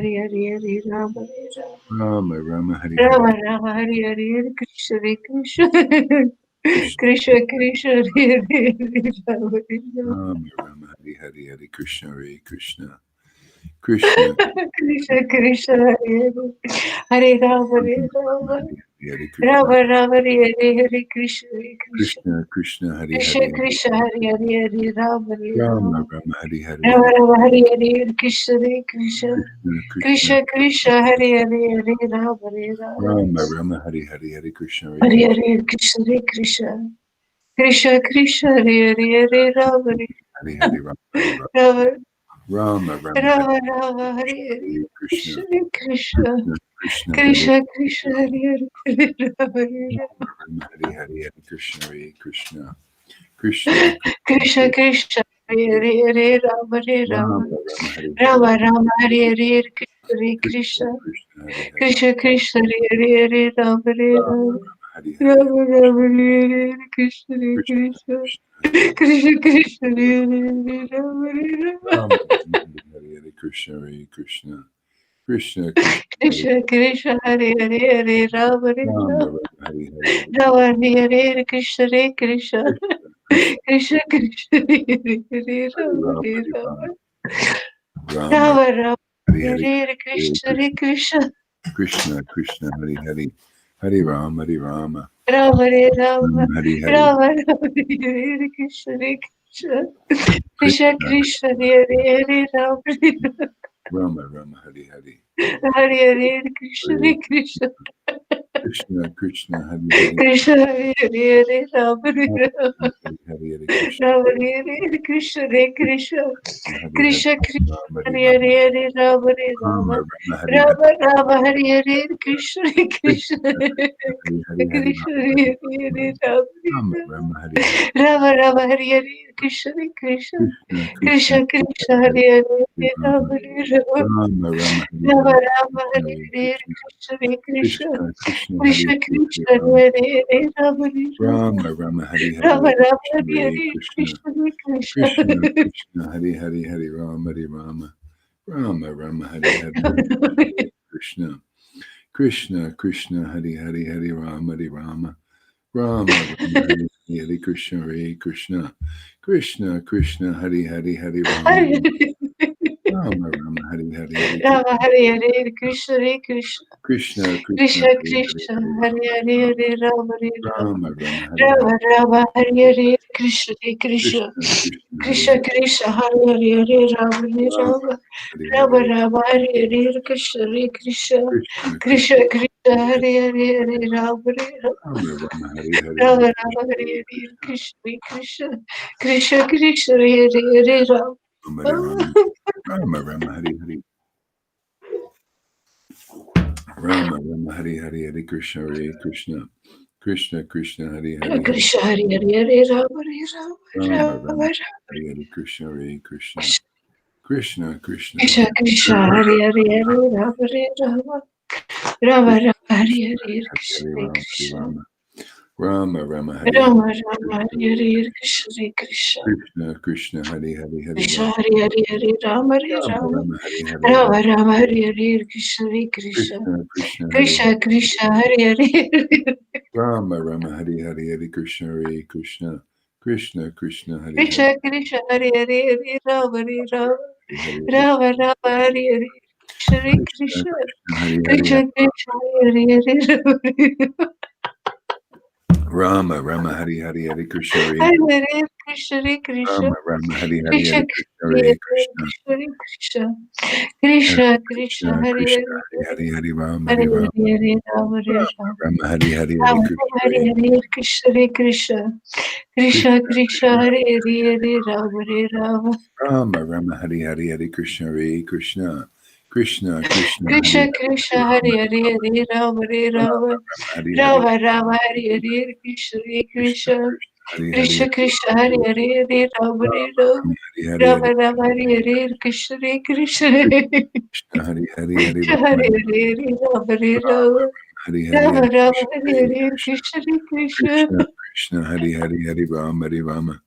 Hare Hare Rama Rama Rama Hare Rama Hare. Rama Hare Hare Krishna Hare Krishna Krishna Krishna Krishna Hare Hare Rama Rama Rama Hare Hare Hare Krishna Hare Krishna Krishna Krishna Krishna Hare Hare Rama Hare Rama Hare Krishna Rama Rama Hare Hare Krishna Hare Krishna Krishna Krishna Hare Krishna Hare Krishna Hare Hare Rama Hare Rama Rama Rama Hare Hare Rama Hare Rama Hare Hare Krishna Hare Krishna Krishna Krishna Krishna Hare Hare Hare Rama Hare Rama Rama Rama Hare Hare Hare Krishna Hare Hare Krishna Hare Krishna Hare Krishna Krishna Krishna Hare Hare Hare Rama Hare Hare Hare Rama Hare Rama Rama Rama Hare Rama Rama Hare Hare Krishna Krishna Hare Krishna Krishna Hare Krishna Krishna Hare Hare Rama Hare Rama Rama Hare Hare Hare Krishna Hare Krishna Krishna Krishna Krishna Hare Hare Hare Rama Hare Rama Rama Rama Hare Hare Rama Rama Hare Hare Krishna Hare Krishna Krishna Krishna Hare Hare Krishna Krishna Hare Hare Rama Hare Rama Rama Hare Hare Rama Rama Hare Hare Krishna Hare Krishna Krishna Krishna Krishna Krishna Hare Hare Rama Hare Rama Rama Hare Hare Krishna Hare Krishna Krishna Krishna Hare Krishna Krishna Hare Hare Hare Rama Hare Rama Rama Rama Hare Hare Rama Hare Hare Krishna Hare Krishna Krishna Krishna Krishna Hare Hare Hare Rama Rama Hare Hare Rama Rama Rama Rama Hare Hare Hare Hare Krishna Hare Krishna Krishna Krishna Hare Hare Hare Rama Hare Rama Rama Hare Rama Hare Hare Rama Rama Hare Hare Krishna Hare Krishna Krishna Krishna Krishna Hare Hare Rama Hare Rama Rama Hare Hare Hare Hare Krishna Hare Krishna Krishna Krishna Hare Hare Krishna Hare Hare Rama Hare Rama Hare Hare Krishna Rama Hare Krishna Hare Krishna Hare Hare Krishna Krishna Rama Hare Hare Rama Hare Rama Hare Rama Rama Rama Hare Hare Rama Rama Hare Hare Krishna Hare Krishna Krishna Hare Hare Hare Krishna Hare Hare Rama Rama Rama Hare Hare Rama Rama Hare Hare Krishna Hare Krishna Krishna Krishna Krishna Krishna Hare Hare Rama Rama Hare Rama Rama Rama Hare Rama Hare Rama Hare Hare Hare Krishna Krishna Hare Krishna Krishna Krishna Hare Krishna Hare Hare Krishna Rama Hare Hare Rama Hare Rama Rama Rama Hare Hare Rama Hare Rama Krishna Hare Hare Hare Krishna Krishna Hare Krishna Krishna Krishna Hare Hare Hare Rama Hare Rama Rama Rama Hare Hare Hare Krishna Krishna Krishna Hare Hare Hare Rama Hare Rama Rama Rama Hare Hare Krishna Hare Krishna Krishna Krishna Hare Hare Hare Rama Rama Rama Hare Hare Hare Rama Hare Hare Krishna Hare Krishna Krishna Krishna Krishna Hare Hare Krishna Hare Hare Hare Hare Rama Hare Rama Rama Rama Hare Hare Rama Rama Hare Hare Krishna Hare Krishna Krishna Krishna Hare Krishna Hare Krishna Hare Hare Hare Rama Hare Rama Rama Hare Rama Hare Rama Hare Hare Krishna Hare Krishna Krishna Krishna Krishna Krishna Hare Hare Hare Rama Hare Rama Rama Rama Hare Hare Hare Rama Rama Krishna Hare Hare Krishna Krishna Krishna Krishna Hare Hare Rama Hare Rama Rama Rama Hare Hare Rama Rama Hare Hare Hare Krishna Hare Krishna Krishna Krishna Hare Hare Hare Krishna Hare Hare Rama Hare Rama Rama Rama Rama Hare Hare Krishna Hare Krishna Rama Krishna Krishna Krishna Hare Krishna Hare Hare Hare Rama Hare Rama Rama Rama Hare Hare Krishna Hare Hare Rama Hare Krishna Rama Rama Rama Hare Hare Rama Rama Hare Hare Krishna Hare Krishna Krishna Krishna Hare Hare Hare Krishna Rama Hare Hare Hare Rama Hare Rama Rama Rama Hare Hare Hare Rama Rama Hare Hare Krishna Hare Krishna Krishna Krishna Hare Krishna Krishna Hare Hare Rama Rama Hare Hare Hare Krishna Hare Krishna Krishna Krishna Hare Hare Krishna Krishna Hare Hare Hare Rama Hare Rama Hare Hare Rama Rama Hare Hare Krishna Hare Krishna Krishna Krishna Hare Hare Krishna Krishna Hare Hare Rama Rama Rama Hare Hare Hare Krishna Hare Hare Hare Krishna Hare Krishna Rama Rama Hare Hare Krishna Hare Krishna Krishna Hare Hare Krishna Hare Krishna Hare Krishna Krishna Krishna Hare Krishna Hare Hare Hare Hare Rama Hare Hare Rama Hare Hare Rama Hare Rama Rama Rama Hare Hare Hare Rama Krishna Hare Hare Hare Krishna Hare Krishna Krishna Krishna Krishna Krishna Hare Hare Hare Rama Hare Rama Rama Rama Hare Hare Hare Krishna Hare Krishna Krishna Krishna Hare Krishna Hare Krishna Hare Hare Rama Hare Hare Rama Hare Rama Hare Hare Rama Rama Hare Hare Krishna Hare Krishna Krishna Krishna Hare Krishna Hare Krishna Hare Hare Hare Rama Hare Rama Rama Rama Hare Rama Hare Rama Hare Hare Krishna Hare Krishna Krishna Hare Hare Hare Hare Rama Hare Hare Rama Hare Rama Rama Hare Hare Rama Hare Rama Krishna Hare Hare Hare Krishna Krishna Hare Krishna Krishna Krishna Hare Hare Hare Rama Hare Rama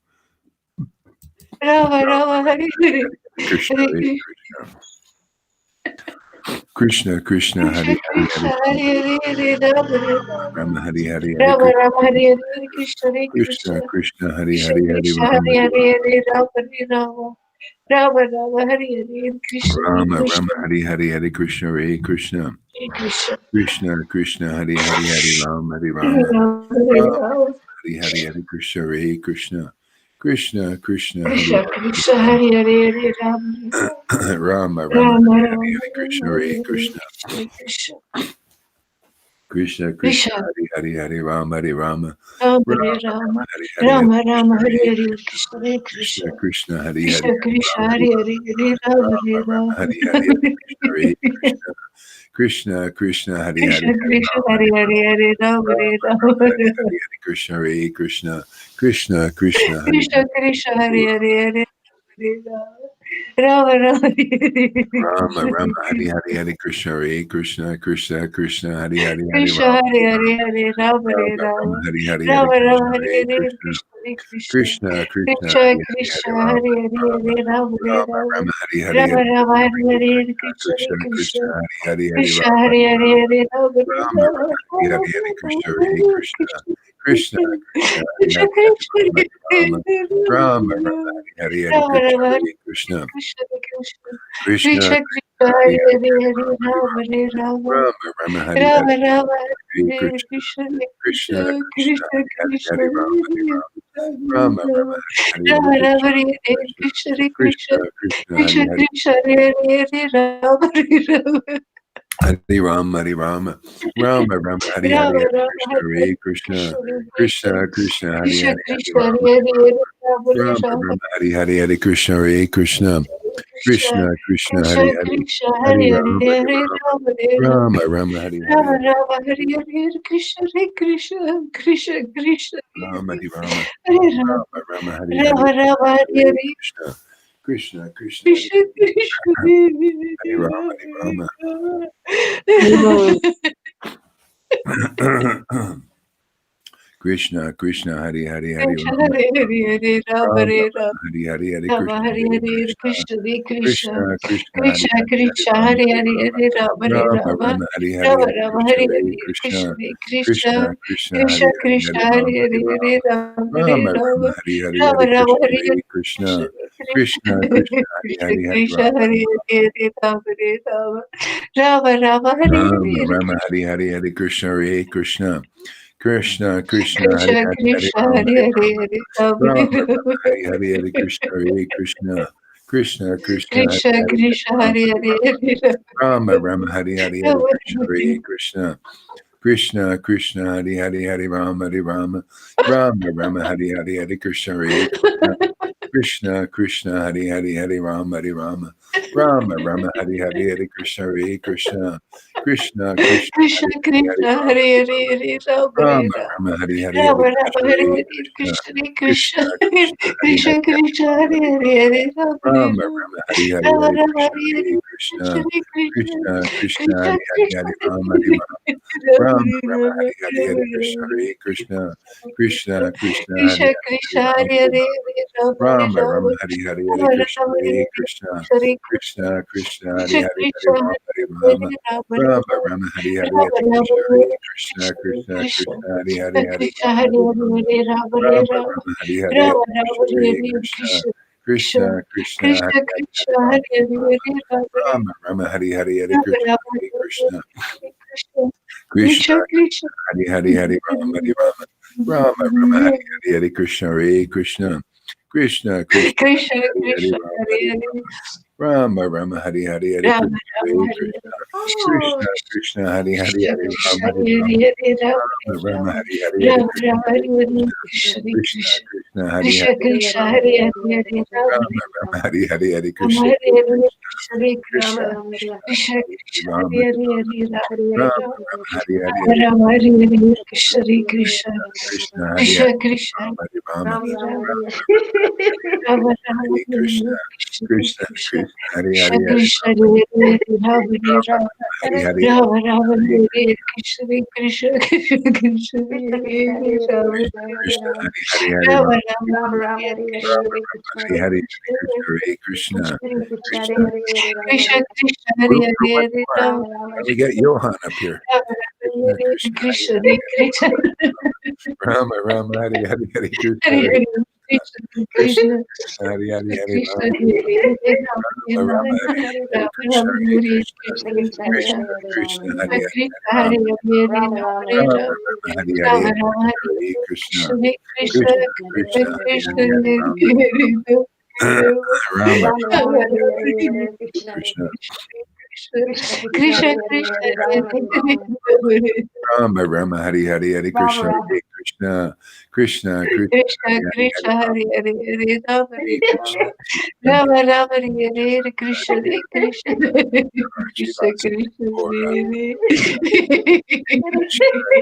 Rama Rama Hare Hare Hare Krishna Hare Hare Krishna Krishna Krishna Krishna Hari Hari Hari Rama Hari Hari Hari Rama Rama Hare Hare Krishna Hare Krishna Krishna Krishna Hari Krishna Hari Hari Krishna Rama Hare Hare Rama Hare Rama Rama Rama Hare Hare Krishna Hare Rama Rama Krishna Hari Hari Hari Krishna Hare Krishna Hare Krishna Krishna Krishna Hari Hari Hari Rama Hari Hare Rama Rama Hare Rama Rama Hari Hari Hari Krishna Hare Krishna Krishna Krishna Hari Krishna Krishna Hare Hare Hare Rama Hari Rama Rama Rama Hari Rama Hari Hari Krishna Hare Hare Krishna Hare Krishna Krishna Krishna Krishna Hari Hari Hari Rama Hari Rama Rama Rama Hare Rama Rama Hari Hari Hari Rama Rama Krishna Hare Hare Hare Krishna Krishna Hare Krishna Krishna Krishna Hari Hari Krishna Hari Krishna Rama Hare Hare Hare Rama Hare Rama Rama Hari Hari Hari Krishna Hare Krishna Krishna Krishna Hari Hari Krishna Hari Krishna Rama Hare Hare Hare Rama Rama Hare Rama Hari Rama Hari Hari Krishna Hare Krishna Krishna Krishna Hari Krishna Krishna Hare Hare Hare Rama Rama Hare Rama Krishna Rama Hari Krishna Hari Hari Krishna Hare Krishna Krishna Krishna Hari Hari Hari Krishna Rama Hare Hare Hare Rama Hare Rama Rama Rama Hari Hari Hari Rama Rama Krishna Hare Hare Hare Krishna Krishna Hare Krishna Krishna Krishna Krishna Hari Hari Krishna Hari Hare Rama Hare Rama Hare Rama Hare Rama Rama Rama Hari Hari Rama Hari Rama Krishna Hare Hare Hare Krishna Krishna Hare Krishna Krishna Krishna Hari Hari Hari Krishna Rama Hare Hare Hare Rama Hare Rama Rama Rama Hari Hari Hari Krishna Hare Krishna Krishna Krishna Krishna Hari Krishna Hari Hari Rama Rama Rama Rama Hari Hari Hari Rama Krishna Rama Hare Krishna Krishna Krishna Krishna Krishna Krishna Krishna Hari Hare Hari Hari Hare Rama Rama Hare Rama Rama Rama Hari Rama Hari Rama Hare Hare Krishna Krishna Krishna Krishna Krishna Krishna Hari Hari Krishna Hari Rama Hare Rama Rama Rama Hari Hari Hari Rama Rama Krishna Hare Krishna Krishna Krishna Krishna Krishna Hari Krishna Hari Krishna Hare Rama Hare Rama Hari Rama Hari Rama Rama Rama Hari Hari Rama Hari Rama Krishna Hare Hare Krishna Krishna Krishna Krishna Krishna Hari Krishna Hari Hari Krishna Rama Hare Rama Hare Rama Rama Rama Hari Hari Hari Krishna Hare Krishna Krishna Krishna Krishna Krishna Hari Hari Krishna Hari Hare Rama Hare Hari Hare Rama Rama Hare Rama Rama Rama Hari Hari Rama Hari Rama Hare Hare Krishna Hare Krishna Krishna Krishna Rama Hari Rama Hare Rama Rama Rama Hari Hari Rama Rama Hare Hare Hare Krishna Krishna Krishna Hari Krishna Krishna Hari Rama Hari Rama Krishna Krishna Hari Hari Hari Krishna Rama Hare Hare Hare Rama Rama Hare Rama Rama Hari Hari Hari Rama Krishna Hare Hare Hare Krishna Krishna Hare Krishna Krishna Krishna Hari Krishna Hari Hari Krishna Rama Hare Hari Hare Rama Hare Rama Hare Rama Rama Rama Hari Hari Rama Hari Rama Krishna Hare Hare Hare Krishna Krishna Hare Krishna Krishna Krishna Hari Krishna Hari Krishna Hari Hare Rama Hari Hare Hare Rama Rama Hare Rama Rama Rama Hari Hari Rama Hari Rama Krishna Hare Hare Hare Krishna Krishna Krishna Krishna Hari Krishna Hari Hari Krishna Rama Hare Hare Rama Hare Rama Rama Rama Hare Rama Hare Rama Krishna Hari Hari Hari Krishna Hare Krishna Krishna Krishna Hari Krishna Hari Hari Krishna Rama Hare Hari Hare Rama Hare Rama Rama Hare Rama Rama Hari Hari Hari Krishna Hare Krishna Krishna Krishna Hari Krishna Hari Hari Krishna Rama Hare Hari Hare Rama Hare Rama Rama Hari Hari Hari Rama Krishna Hare Krishna Krishna Krishna Hari Hari Hari Rama Hari Rama Rama Rama Hari Hari Hari Krishna Hare Krishna Krishna Krishna Hari Hari Hari Rama Hari Rama Rama Rama Hari Hari Hari Krishna Hare Krishna Krishna Krishna Krishna Hari Hari Hari Krishna Rama Hare Hare Hare Rama Hare Rama Rama Rama Hari Hari Hari Rama Rama Krishna Hare Hare Hare Krishna Krishna Krishna Krishna Krishna Hari Krishna Hari Hari Krishna Rama Hare Hari Hare Rama Hare Rama Hare Rama Rama Rama Hari Hari Rama Hari Rama Krishna Hare Hare Hare Krishna Krishna Krishna Krishna Krishna Hari Hari Hari Rama Hari Rama Rama Rama Hari Hari Hari Krishna Hare Krishna Krishna Krishna Hari Krishna Hari Hari Krishna Rama Hare Hari Hare Rama Hare Rama Hare Rama Rama Rama Hari Hari Hari Rama Krishna Rama Hare Hare Krishna Hare Krishna Krishna Krishna Hari Krishna Hari Hari Krishna Rama Hare Hari Hare Rama Rama Hare Rama Rama Rama Hari Hari Rama Hari Rama Krishna Hare Hare Krishna Krishna Krishna Krishna Hari Hari Hari Krishna Rama Hare Hari Rama Hare Rama Hare Rama Rama Rama Hari Hari Rama Hari Rama Krishna Hare Hare Krishna Krishna Krishna Krishna Krishna Krishna Hari Hari Hari Krishna Rama Hare Hari Hare Rama Rama Hare Rama Rama Hari Hari Hari Rama Krishna Rama Hare Hare Krishna Krishna Krishna Krishna Krishna Krishna Hari Hari Hari Rama Hari Rama Rama Rama Hari Hari Hari Krishna Hare Krishna Krishna Krishna Krishna Hari Hari Krishna Rama Hare Hari Hare Rama Rama Hari Hari Hari Rama Krishna Rama Hare Hare Krishna Krishna Krishna Krishna Hari Hari Krishna Hari Rama Krishna Hari Hare Rama Hare Rama Rama Hare Rama Rama Hari Hari Hari Rama Krishna Rama Hare Hare Hare Krishna Krishna Krishna Krishna Krishna Hari Krishna Hari Krishna Hare Hare Hare Rama Rama Rama Hari Hari Hari Rama Krishna Hare Hare Hare Krishna Krishna Hare Krishna Krishna Krishna Krishna Hari Hari Krishna Rama Hare Hari Hare Hare Rama Rama Rama Rama Hari Hari Rama Hari Rama Hare Hare Krishna Hare Krishna Krishna Hari Krishna Hari Krishna Rama Hari Rama Hare Rama Rama Rama Rama Hari Rama Hari Hare Krishna Hare Krishna Krishna Krishna Krishna Hari Krishna Hari Hari Krishna Hare Hare Rama Hare Rama Rama Hari Hari Rama Rama Hare Krishna Krishna Krishna Krishna Hare Rama Krishna Hari Hari Hari Rama Rama Rama Hare Hari Hari Hare Krishna Krishna Krishna Krishna Hare Guru, Hare Hare Rama why don't we get Johan up here? Krishna Krishna Krishna Krishna Rama Rama Hari Hari Hari Krishna Hare Hari Hare Krishna Krishna Krishna Krishna Hari Hari Hari Krishna Rama Hare Hare Rama Rama Hari Hari Krishna Rama Hari Hare Krishna Krishna Krishna Krishna Krishna Hari Krishna Hari Krishna Hari Hare Hare Hare Rama Rama Rama Hari Hari Rama Hari Rama Hare Krishna Krishna Krishna Krishna Krishna Krishna Hari Krishna Hari Hari Rama Rama Krishna Krishna Krishna Rama Rama Hari Hari Hari Krishna Hare Krishna Krishna Krishna Krishna Hari Hari Hari Krishna Rama Hare Hare Hare Rama Hare Krishna Chaitanya Rama Rama Hare Hare Krishna Krishna Krishna Shivasa Krishna Gora Hare Krishna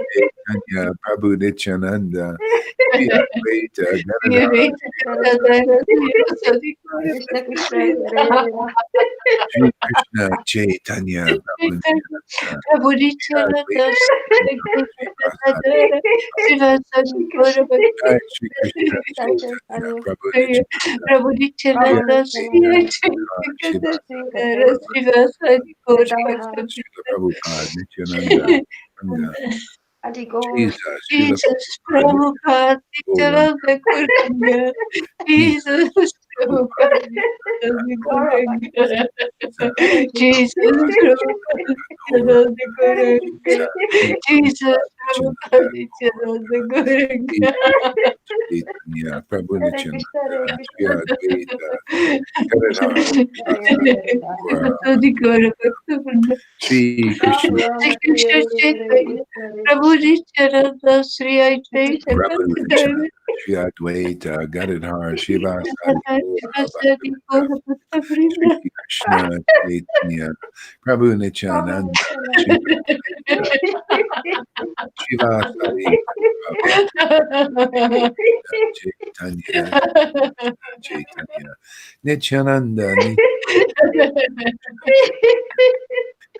Chaitanya Prabhu Nityananda Sri Advaita Gadadhar Hare Sri Krishna Chaitanya Prabhu Nityananda Prabhu Sri Advaita Nityananda Srivasadi Srivasadi Gaurav Jai Sri Krishna Chaitanya Prabhu Nityananda Prabhu Sri Nityananda Advaita Sri Gadadhar Srivasadi Srivasadi Gaurav Srila Prabhupada Nityananda Anga Jesus Srila Jesus Prabhupada Prabhupada Nityananda Nityananda Gauranga Jesus Jesus Prabhupada Prabhupada Nityananda Gauranga Jesus Jesus Prabhupada Nityananda Gauranga Jesus Prabhupada Nityananda Gauranga Chaitanya Prabhu Nityananda Sri Advaita Gadadhar Srivasadi Srivasadi Gauranga Sri Krishna Shri Krishna Chaitanya Prabhu Nityananda Sri Advaita Prabhu Gadadhar Nityananda Sri Advaita Gadadhar Srivasadi Gaura Srivasadi Bhaktivinoda Gauranga Sri Krishna Chaitanya Prabhu Nityananda Sri Advaita Srivasadi Gaura Bhaktivinoda Chaitanya Chaitanya Nityananda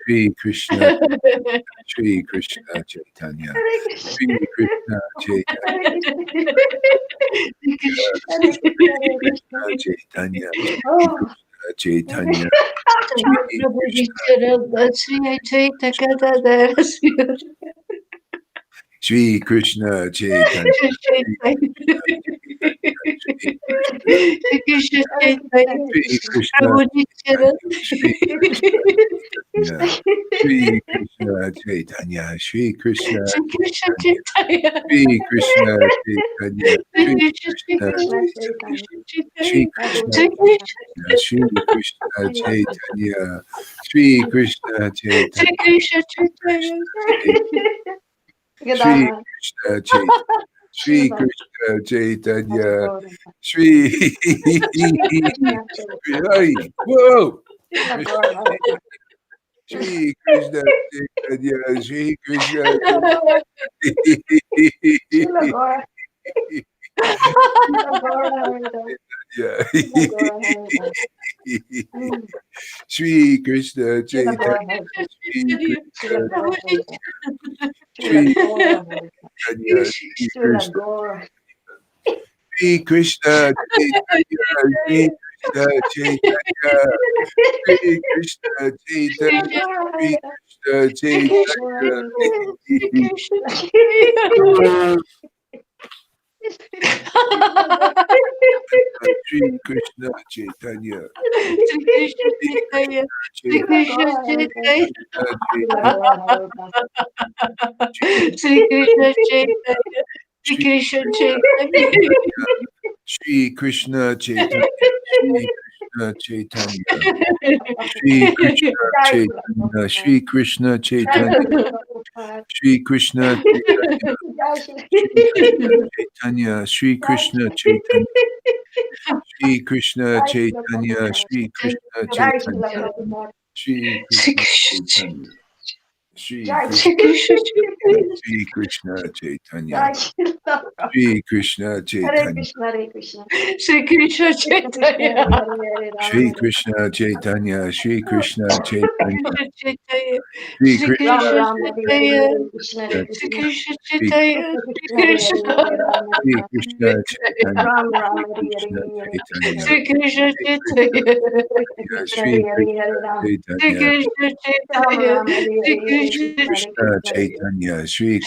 Sri Krishna Sri Krishna Chaitanya Sri Krishna Chaitanya Sri Krishna Chaitanya Sri Krishna Chaitanya Sri Prabhu Krishna Nityananda Sri Advaita Gadadhar Sri Krishna Chaitanya Sri Krishna Chaitanya Sri Krishna Prabhu Nityananda Sri Krishna Sri Krishna Chaitanya Sri Krishna Sri Krishna Chaitanya Chaitanya Sri Krishna Chaitanya Sri Sri Krishna Krishna Chaitanya Sri Krishna Sri Krishna Chaitanya Sri Krishna Chaitanya Sri Krishna Krishna Chaitanya Sri Krishna Chaitanya Sri Krishna Chaitanya Sri Hari Whoa Sri Krishna Chaitanya Sri Krishna Sri Krishna Chaitanya Sri Krishna Sri Chaitanya Sri Krishna Sri Krishna Chaitanya Sri Krishna Chaitanya Sri Krishna Chaitanya Sri Krishna Chaitanya Sri Krishna Chaitanya Sri Krishna Chaitanya Sri Krishna Chaitanya Sri Krishna Chaitanya Sri Krishna Chaitanya Sri Krishna Chaitanya Sri Krishna Chaitanya Sri Krishna Chaitanya Sri Krishna Chaitanya Sri Krishna Chaitanya Sri Krishna Chaitanya Sri Krishna Chaitanya Sri Krishna Chaitanya Sri Krishna Chaitanya Sri Krishna Chaitanya Shri Jai Krishna, Krishna Shri Krishna Chaitanya, Jai Krishna. Shri Krishna Hare Chaitanya, Krishna, Hare Krishna. Shri Krishna Krishna Krishna, Chaitanya. Hare Hare, Ram Shri Hare. Krishna Chaitanya, Shri Krishna Chaitanya, Krishna Chaitanya. Shri Shri Krishna Ram Krishna Ram, Hare Hare, Chaitanya. Hare Krishna, Hare Shri Krishna. Krishna Shri Chaitanya. Krishna Shri Krishna, Hare Hare, Krishna. Hare Ram Hare Shri Ram. Krishna Chaitanya, Ram Ram, Shri Hare Hare, Krishna Hare. Chaitanya, Shri Krishna Shri Chaitanya. Krishna Shri Hare Hare, Krishna Hare Ram. Shri Chaitanya, Krishna Ram Chaitanya. Ram, Hare Shri Hare, Hare Krishna Shri Krishna, Hare Krishna Krishna. Chaitanya. Chaitanya, Shri Shri Krishna Krishna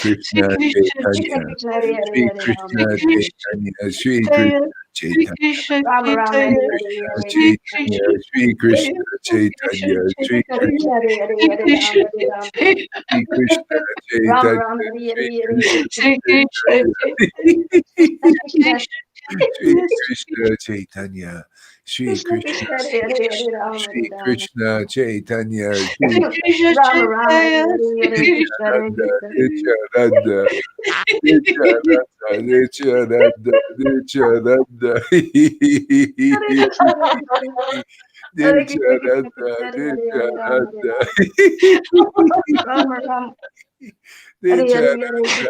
Krishna Chaitanya, Krishna, Hare Chaitanya. Hare, Shri Hare Ram. Krishna Shri Krishna Chaitanya, Shri Chaitanya. Krishna Shri Chaitanya, Krishna Ram Ram, Hare Chaitanya. Hare, Krishna Hare Shri Krishna. Chaitanya, Krishna Shri Chaitanya. Krishna Shri Krishna Chaitanya, Shri Krishna Chaitanya. Krishna, Krishna Hare Hare, Shri Hare Ram, Krishna Hare Ram. Chaitanya. Shri Krishna Ram Chaitanya, Ram, Hare Shri Hare, Hare Krishna Shri Krishna Chaitanya. Krishna Chaitanya, Shri Krishna. Krishna Shri Chaitanya. Krishna Chaitanya, Shri Krishna Krishna, Krishna, Hare Shri Hare, Hare Krishna Ram, Hare Shri Ram. Krishna Chaitanya, Shri Shri Krishna Ram Ram, Hare Chaitanya. Hare, Shri Hare Krishna. Krishna, Hare Nityananda, Krishna. Nityananda, Nityananda, Nityananda, Nityananda, Hare Krishna, Hare Krishna. Hare Krishna, Krishna Nityananda, Krishna, Hare Hare, Hare Ram, Hare Nityananda, Ram. Ram Ram, Hare Hare, Hare Nityananda, Krishna.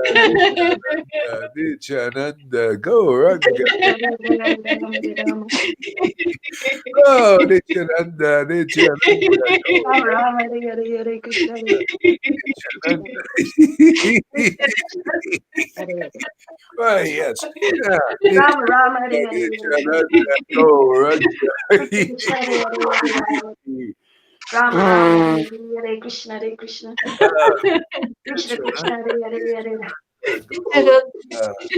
Nityananda, Nityananda, Gauranga. Krishna, Hare Hare, Ram, Hare Ram. Oh, Nityananda, Nityananda, Ram Gauranga. Ram, Hare Hare, Hare Krishna, Krishna. Nityananda. Hare Hare. Oh, yes. Yeah. Ram Ram, Hare Nityananda, Hare, Hare Ram. Nityananda, Gauranga. Krishna, Hare Hare, Hare Ram. Ram Ram, Hare Hare, Hare Krishna, Hare Krishna. Krishna Nityananda, Krishna, Hare Hare, Hare Ram. Gauranga. Ram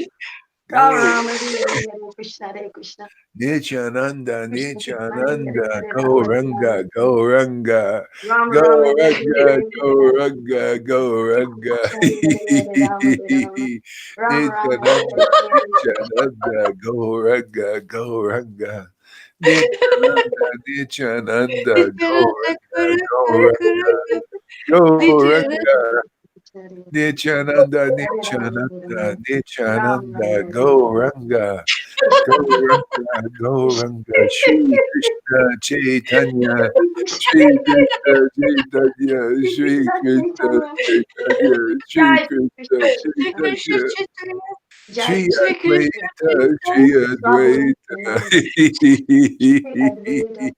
Gauranga. Ram, Hare Hare, Hare Krishna, Hare Krishna. Nityananda, Krishna Krishna, Hare Nityananda, Hare, Hare Ram, Hare Ram. Gauranga, Gauranga, Ram Ram, Hare Gauranga, Hare, Hare Ram. Gauranga, Gauranga. Krishna Hare Hare, Ram, Hare Ram. Ram Ram, Hare Nityananda, Hare, Hare. Nityananda, Gauranga, Gauranga. Nityananda, Nityananda, Gauranga, Gauranga, Gauranga. Nityananda, Nityananda, Ram Nityananda, Ram, Hare Hare. Gauranga. Gauranga, Gauranga, Shri Krishna Chaitanya, Shri Krishna Chaitanya, Shri Krishna Krishna Chaitanya. Chaitanya, Shri Jai Krishna Krishna Chaitanya. Chaitanya, Jai Shri Krishna Chaitanya. Advaita, Shri Prabhu Advaita, Nityananda. Shri Advaita.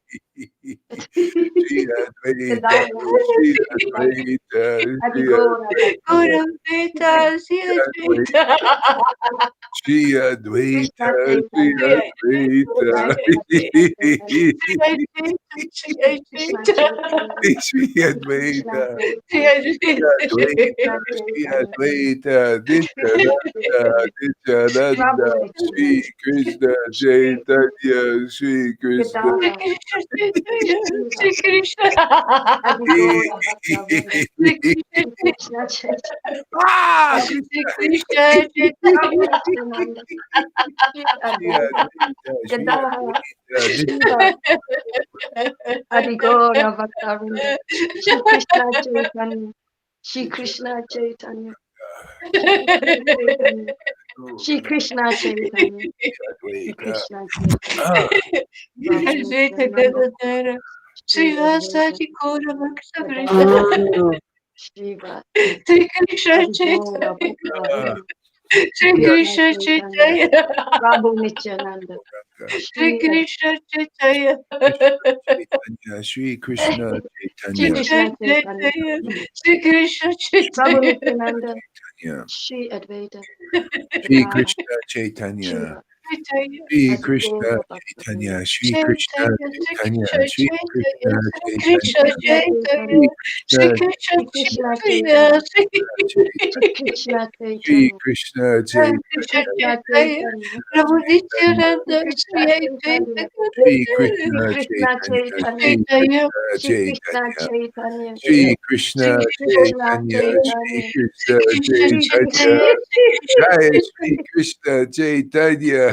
Shri Advaita, Kedaya. Shri Advaita, Shri Adhigora Bhakta. Advaita, Shri Krishna Advaita, Shri Chaitanya. Jai Advaita, Krishna Chaitanya. Krishna Chaitanya. Shri Krishna Advaita, Chaitanya. Advaita, Krishna Shri Chaitanya. Advaita, Krishna Nityananda, Chaitanya. Nityananda, Prabhu Shri Nityananda. Krishna Shri Chaitanya, Shri Krishna. Kedaya. Shiva. Shri Krishna. Adhigora Bhakta. Krishna Chaitanya. Ah, Prabhu Shri Krishna. Krishna Nityananda. Shri Shri Advaita. Advaita, Shri Kedaya. Advaita, Shiva. Adhigora Bhakta. Shri Krishna Chaitanya. Shri Krishna Chaitanya. Shri Krishna Chaitanya. Shri Krishna Chaitanya. Shri Advaita. Krishna Chaitanya. Ah, Prabhu Nityananda. Shri Advaita. Shri Kora Bhakta Kedaya. Vrinda. Shiva. Shri Krishna Adhigora Chaitanya. Bhakta. ah, Shri Shri Krishna Chaitanya. Chaitanya. Prabhu Nityananda. Advaita, Shri Shri Krishna Chaitanya. Krishna Chaitanya, Shri Krishna Shri Chaitanya, Krishna Krishna Chaitanya. Chaitanya. Shri Krishna Prabhu Chaitanya. Nityananda. Chaitanya, Shri Advaita. Shri Kedaya. Krishna Chaitanya, Shiva. Chaitanya. Shri Krishna Adhigora Bhakta. Chaitanya, Shri Krishna Chaitanya. Shri Chaitanya, Krishna Shri Chaitanya. Krishna Shri Chaitanya, Krishna Krishna Chaitanya. Chaitanya. Shri Shri Krishna Krishna Shri Krishna Chaitanya. Chaitanya. Shri Chaitanya, Shri Krishna Shri Chaitanya. Krishna Krishna Chaitanya, Krishna Chaitanya. Chaitanya. Prabhu Shri Nityananda. Shri Krishna Advaita Chaitanya. Shri Shri Krishna Krishna Chaitanya, Chaitanya. Shri Chaitanya. Krishna Shri Krishna Chaitanya, Chaitanya. Shri Shri Krishna Krishna Chaitanya, Shri Chaitanya. Shri Krishna Krishna Shri Chaitanya, Krishna Chaitanya. Shri Krishna Jai Chaitanya. Shri Krishna Chaitanya,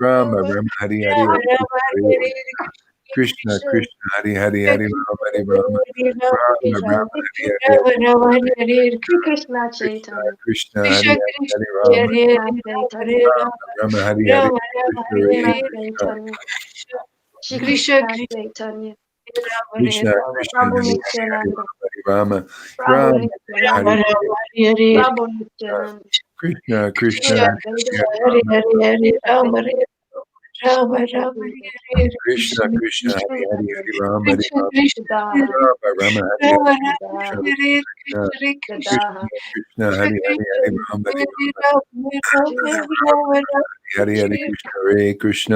Rama Rama Hari Hari Hari Krishna Krishna Krishna Hari Hari Hari Rama Hari Rama Rama Rama Hari Hari Hari Shri Krishna Krishna Chaitanya. Krishna Hari Hari Hari Rama Krishna Chaitanya. Rama Rama Hari Hari Krishna Krishna Krishna Chaitanya. Shri Krishna Chaitanya. Krishna Krishna Prabhu Hari Hari Hari Nityananda. Rama Prabhu Rama Nityananda. Hari Prabhu Nityananda. Krishna Krishna Krishna Hari Krishna Krishna Hari Hari Hari Rama Hari Rama Gadaha. Rama Rama Hari Hari Krishna Gadaha. Krishna Gadaha. Krishna Krishna Hari Hari Hari Rama Hari Hari Hari Krishna Hare Krishna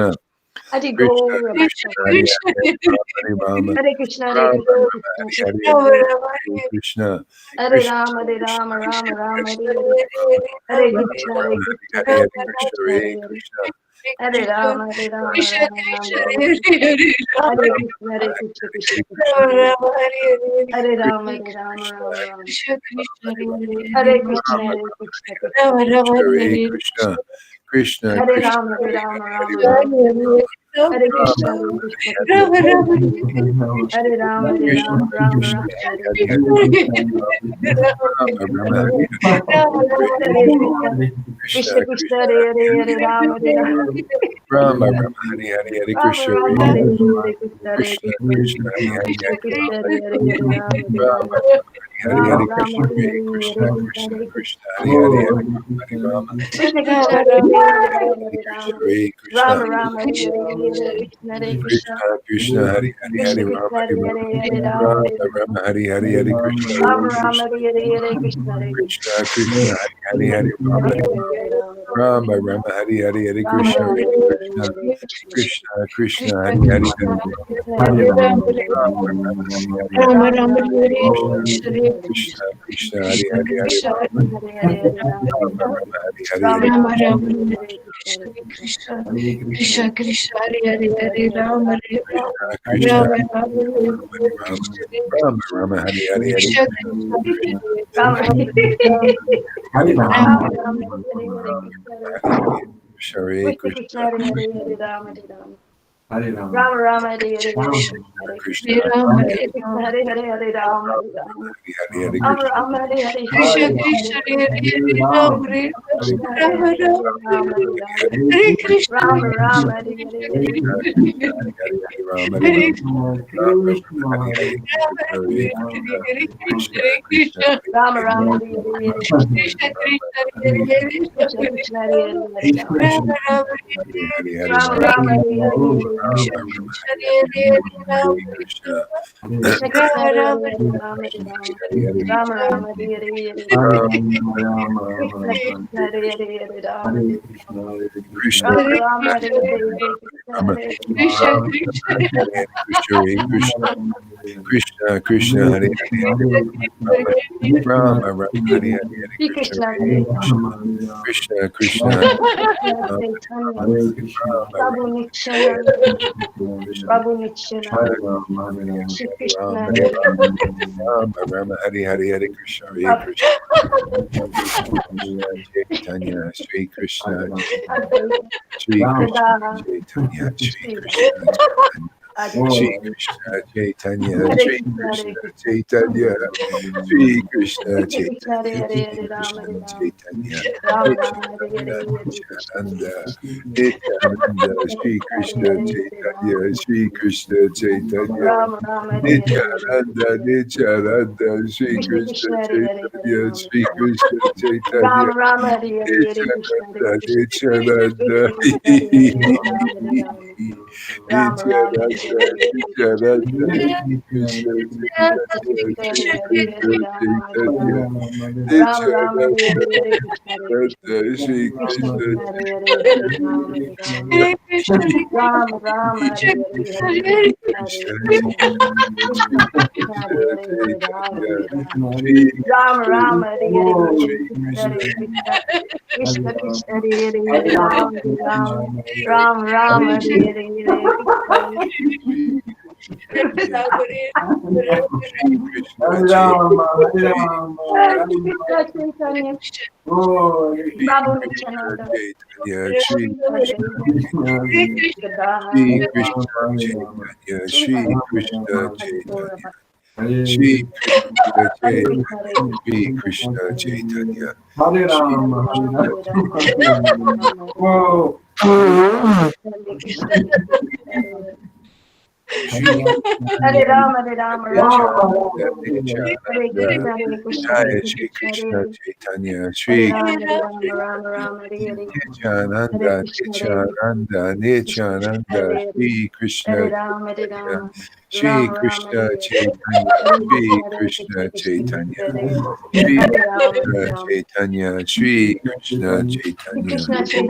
Hare Krishna Gaura Krishna Bhattacharya. Hari Hari Hari Rama Hare Krishna, Hare Rama Krishna, Rama Hari Krishna Hari Krishna, Hare Krishna Hare Krishna Rama, Hare Krishna Rama, Rama Rama, Hare Krishna Hare, Hare Rama Krishna, Hare Rama Krishna, Hari Hari Krishna Krishna Krishna, Hare Hare Hare, Krishna Hare Rama, Hare Rama, Rama Rama, Hare Hare, Hare Rama Krishna, Hare Krishna, Krishna Hari Krishna, Hare Hare, Hare Krishna Rama, Hare Rama, Rama Rama, Hari Hare Krishna, Rama Hare Krishna, Krishna Hare Krishna Krishna Hare Krishna Rama, Hare Hari Rama, Hari Rama Rama Rama, Hare Rama Krishna, Hare Rama Krishna, Hari Krishna Hari Krishna, Hare Hare, Hare Rama, Hare Krishna Rama, Rama Krishna Rama, Hare Hari Hare, Hari Rama Rama Hari Hare Krishna, Hari Krishna Krishna Krishna, Krishna Hare Hari Hare, Hari Hare Rama, Hare Rama, Rama Rama Hari Hari Hari Rama Krishna Rama, Hare Hare, Krishna Hare Krishna Krishna, Krishna Hari Hari Krishna Hari Krishna, Hare Hare, Hare Rama, Hare Rama Rama, Rama Hari Rama Hari Rama, Krishna Hare Krishna Hare, Krishna Krishna Hare Krishna Krishna, Hari Hari Hari Rama Krishna Krishna, Hare Hare, Hare Rama, Hari Hare Krishna Rama, Hare Krishna Rama Rama, Hare Hare, Krishna Hare Krishna, Krishna Krishna Hari Hari Krishna Hari Krishna, Rama Hare Hari Hare, Hare Rama, Rama Hare Rama, Rama Hari Hari Hari Krishna Rama Hare Rama, Krishna Hare Hare, Krishna Hare Krishna, Krishna Krishna Hari Hari Hari Rama Hare Hare, Hare Rama, Hare Rama, Rama Rama Hari Hari Hari Rama Krishna Rama, Hare Hare Krishna Hare, Krishna Krishna Krishna Hari Hari Hari Krishna, Hare Hare, Rama Rama Hari Hari Rama Rama, Hare Krishna Krishna, Hare Krishna Krishna, Krishna Hari Hari Krishna Hari Krishna, Rama Hare Hare, Hare Rama, Hare Rama Rama, Rama Hari Hari Rama Hari Rama, Hare Hare, Krishna Hare Krishna, Krishna Krishna, Hare Hare, Rama Krishna Rama, Krishna Hare Hari Hare, Hari Rama Rama Rama Hari Hari Hari Krishna Krishna Rama Rama Rama, Rama Hare Hare, Krishna Hare Hari Krishna, Hari Krishna Hare Krishna Krishna, Krishna Hare Hare, Hare Rama, Hare Rama, Rama Rama, Hare Hare, Krishna Hare Krishna Krishna, Hari Krishna Krishna, Hare Hare, Hare Rama, Hare Rama, Hari Hari Rama Krishna Rama, Hare Hare, Krishna Krishna, Hare Krishna, Krishna Hari Krishna, Hare Hare, Hare Rama, Hare Rama, Rama Rama, Hare Hare, Hare Krishna, Krishna Hari Hari Hari Rama Hari Rama Rama Rama Hari Hari Krishna Hare Krishna Krishna Krishna Hari Rama Hari Rama, Hare Hare, Hare Krishna, Rama Rama Hari Krishna Krishna, Hare Hare, Hare Rama, Hari Hari Hari Rama Rama Rama, Hare Hare, Hare Rama Krishna, Rama Hari Hari Krishna Krishna Krishna, Hare Hare, Hare Rama, Hare Krishna Rama, Hari Hari Rama Rama, Hare Hare, Hare Rama Krishna Krishna, Hare Hare, Hare Rama, Krishna Rama Rama, Hare Hare, Hare Krishna, Rama Hare Rama Hari Krishna Hare Krishna Krishna Krishna Hari Hari Rama Rama Rama Hari Hari Hare Shri Krishna Krishna Hare Chaitanya, Krishna Krishna Shri Hari Krishna Rama Chaitanya, Rama Prabhu Rama Hari Nityananda, Krishna Prabhu Nityananda, Shri Krishna, Rama Hare Hare, Rama Rama Hari Hari Hare Krishna Hare Prabhu Krishna Krishna Chaitanya Sri Krishna Advaita, Sri Krishna Gadaha, Chaitanya Sri Shri Krishna Advaita, Sri Krishna Chaitanya Hare Sri Krishna, Hare Krishna Krishna, Chaitanya Sri Krishna Krishna Krishna, Hare Chaitanya Hare, Sri Hare Rama, Krishna Hare Rama, Chaitanya Rama Rama, Hare Nityananda Hare, Hare Krishna, Nityananda Nityananda Krishna Sri Krishna, Hare Krishna Hare, Hare Rama, Chaitanya Sri Krishna Chaitanya Rama Rama, Hare Hare, Hare Nityananda Nityananda Sri Krishna Krishna Krishna, Hare Hare, Hare Chaitanya Rama, Sri Krishna Chaitanya Rama Rama, Hare Hare, Hare Krishna, Hare Nityananda Krishna, Nityananda Krishna Krishna, Hare Hare, Hare Rama, Hare Rama, Rama Rama, Hare Nityananda Hare, Hare Krishna, Nityananda Sri Krishna Krishna Chaitanya Krishna, Sri Hare Hare, Krishna Hare Rama, Hare Chaitanya Rama, Rama Rama, Nityananda Hare Hare, Hare Krishna, Hare Krishna, Sri Krishna Krishna Krishna, Hare Hare, Hare Rama, Hare Rama, Rama Rama, Hare Hare, Hare Krishna, Hare Krishna, Krishna Krishna, Hare Hare, Hare Rama, Hare Rama, Rama Rama, Hare Hare, Hare Krishna, Hare Krishna, Krishna Krishna, Hare Hare, Hare Rama, Hare Rama, Rama Rama, Hare Hare, Hare Krishna, Babu Nityananda. Shri Krishna Chaitanya, Shri Krishna Chaitanya, Shri Krishna Chaitanya, Shri Krishna Chaitanya, Hare Rama, Hare Rama, Nityananda, Hare Krishna, Hare Krishna, Jaya Hare Shri Krishna, Krishna Chaitanya, Hare Shri Rama, Rama, Rama, Hare Hare, Hare Nityananda, Krishna, Nityananda, Krishna, Nityananda, Hare Shri Hare, Krishna Hare Rama, Chaitanya, Shri Rama, Rama, Krishna Hare Hare, Chaitanya, Hare Shri Krishna, Hare Krishna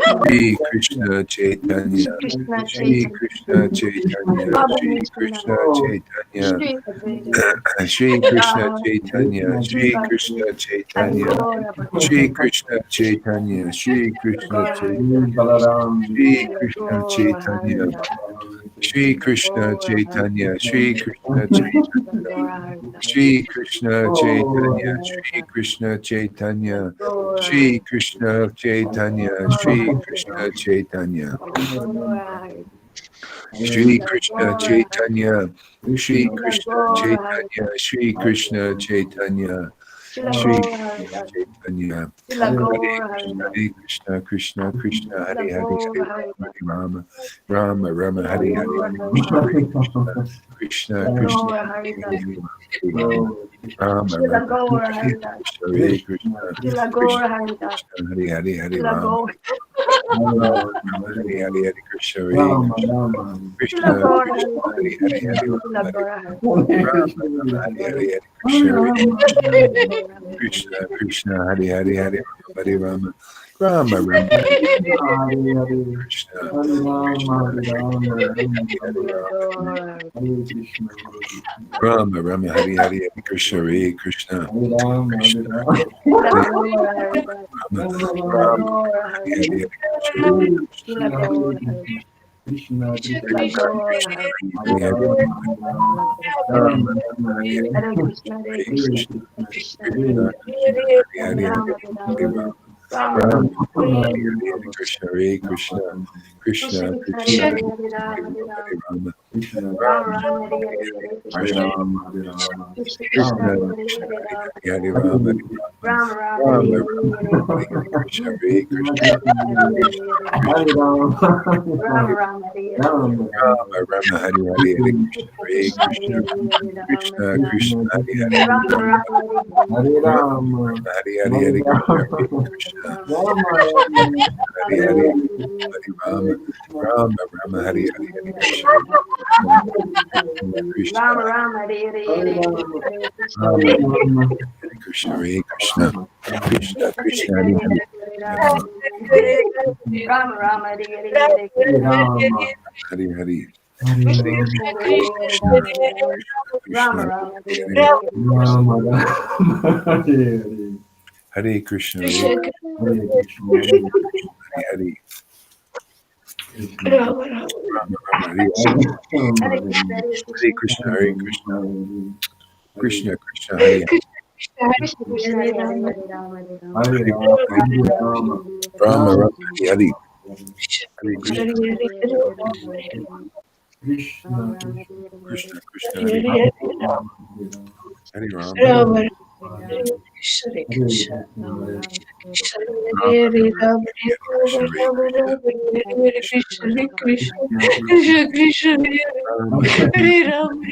Krishna, Krishna Chaitanya, Krishna, Hare Shri Hare, Hare Rama, Krishna Chaitanya, Shri Krishna Hare Chaitanya, Krishna Chaitanya, Shri Krishna Chaitanya, Shri Krishna Shri Chaitanya, Krishna Chaitanya, Babu Shri Krishna Nityananda, Chaitanya, Shri Advaita, Shri Krishna Radha, Chaitanya, Shri Shri Bhakti, Krishna Hari Chaitanya, Gaura Shri Bhakti, Krishna Chaitanya, Shri Krishna Gaura Chaitanya, Shri Krishna Gaura Chaitanya, Hari Shri Krishna Gaura Chaitanya, Shri Krishna Hari Chaitanya, Gaura Hari Shri Krishna Chaitanya, Gaura Shri Krishna Chaitanya, Gaura Shri Krishna Chaitanya, Shri Krishna Chaitanya, Shri Krishna Chaitanya, Shri Krishna Chaitanya, Shri Krishna Chaitanya, Shri Krishna Chaitanya, Hare Krishna, Krishna Krishna, Hare Hare, Hare Hare Rama, Rama Rama, Hare Hare, Krishna Krishna, Krishna Krishna, Hare Rama, Rama Shila Rama, Gaura Hare Haridas, Krishna, Hare Krishna, Shila Krishna Gaura Haridas, Krishna, Hare Hare, Hare Shila Rama, Gaura, Rama Rama, Hare Hare, Hare Krishna, Hare Krishna, Shila Krishna Gaura Krishna, Haridas, Hare Hare, Hare Shila Rama, Gaura Haridas, Rama Rama, Hare Hare, Hare Krishna, Hare Gaura Haridas, Krishna Krishna, Hare Hare, Hare Rama, Hare Rama, Rama Rama, Hare Krishna, Krishna Krishna, Hare Hare, Shila Rama Gaura Haridas, Rama Rama, Hare Hare, Hare Krishna, Hare Krishna, Krishna Shila Hare Gaura Haridas, Rama, Shila Rama Gaura Hare Hare, Haridas, Hare Krishna, Shila Gaura Haridas, Shila Gaura Haridas, Hare Hare, Rama Rama, Hare Hare, Hare Krishna, Hare Hare Krishna, Krishna, Krishna, Krishna Hare Krishna, Hare Hare, Rama, Hare Rama, Rama, Rama, Rama Rama, Hare Hare, Krishna Hare Krishna, Krishna, Krishna Krishna, Krishna, Hare Hare Hare, Rama, Hare Rama, Rama, Rama, Rama Rama, Hare Hare Hare, Hare, Hare Krishna, Krishna Krishna, Krishna, Krishna Hare Krishna, Hare, Hare Rama, Hare, Hare Rama, Hare Rama, Rama, Rama, Hare Rama Hare, Rama, Hare Hare Krishna, Hare, Krishna Hare Krishna, Hare Krishna Hare, Krishna, Rama, Rama, Hare Hare, Rama Rama, Hare Hare, Hare Krishna Krishna, Hare Krishna, Hare Krishna, Hare, Rama, Krishna Rama, Krishna, Hare Hare, Rama, Rama, Hare Hare, Rama Rama, Hare Hare, Hare Krishna Hare Krishna, Krishna Krishna, Hare Hare, Hare Rama, Rama Rama, Hare Hare, Hare Krishna Hare Krishna, Krishna Krishna, Rama, Rama, Hare Hare, Hare Krishna, Rama Rama, Hare Krishna Hare Krishna, Krishna Krishna, Krishna, Krishna, Hare Hare Hare, Hare, Rama Rama, Rama, Hare Hare, Krishna, Hare Hare, Krishna, Krishna, Hare Hare, Krishna Rama, Krishna, Rama, Hare Hare Hare, Krishna, Hare Krishna, Hare Krishna, Hare, Rama Rama Rama Rama, Hare Hare Krishna, Hare Hare Krishna, Krishna, Hare Krishna, Krishna Krishna, Hare Krishna, Krishna, Hare Hare, Hare Rama, Hare Rama, Hare, Rama, Rama, Hare Hare, Rama Rama, Hare Hare, Hare Krishna, Krishna, Krishna, Hare Hare, Hare Rama, Hare Rama, Rama, Rama, Hare Hare, Krishna Krishna, Hare Hare Rama, Rama Hare Rama, Hare Krishna Rama, Rama, Hare Krishna Rama Hare Rama, Rama Hare Hare Krishna, Hare Rama Krishna, Hare Krishna Hare Krishna Rama Krishna Krishna Rama, Hare Rama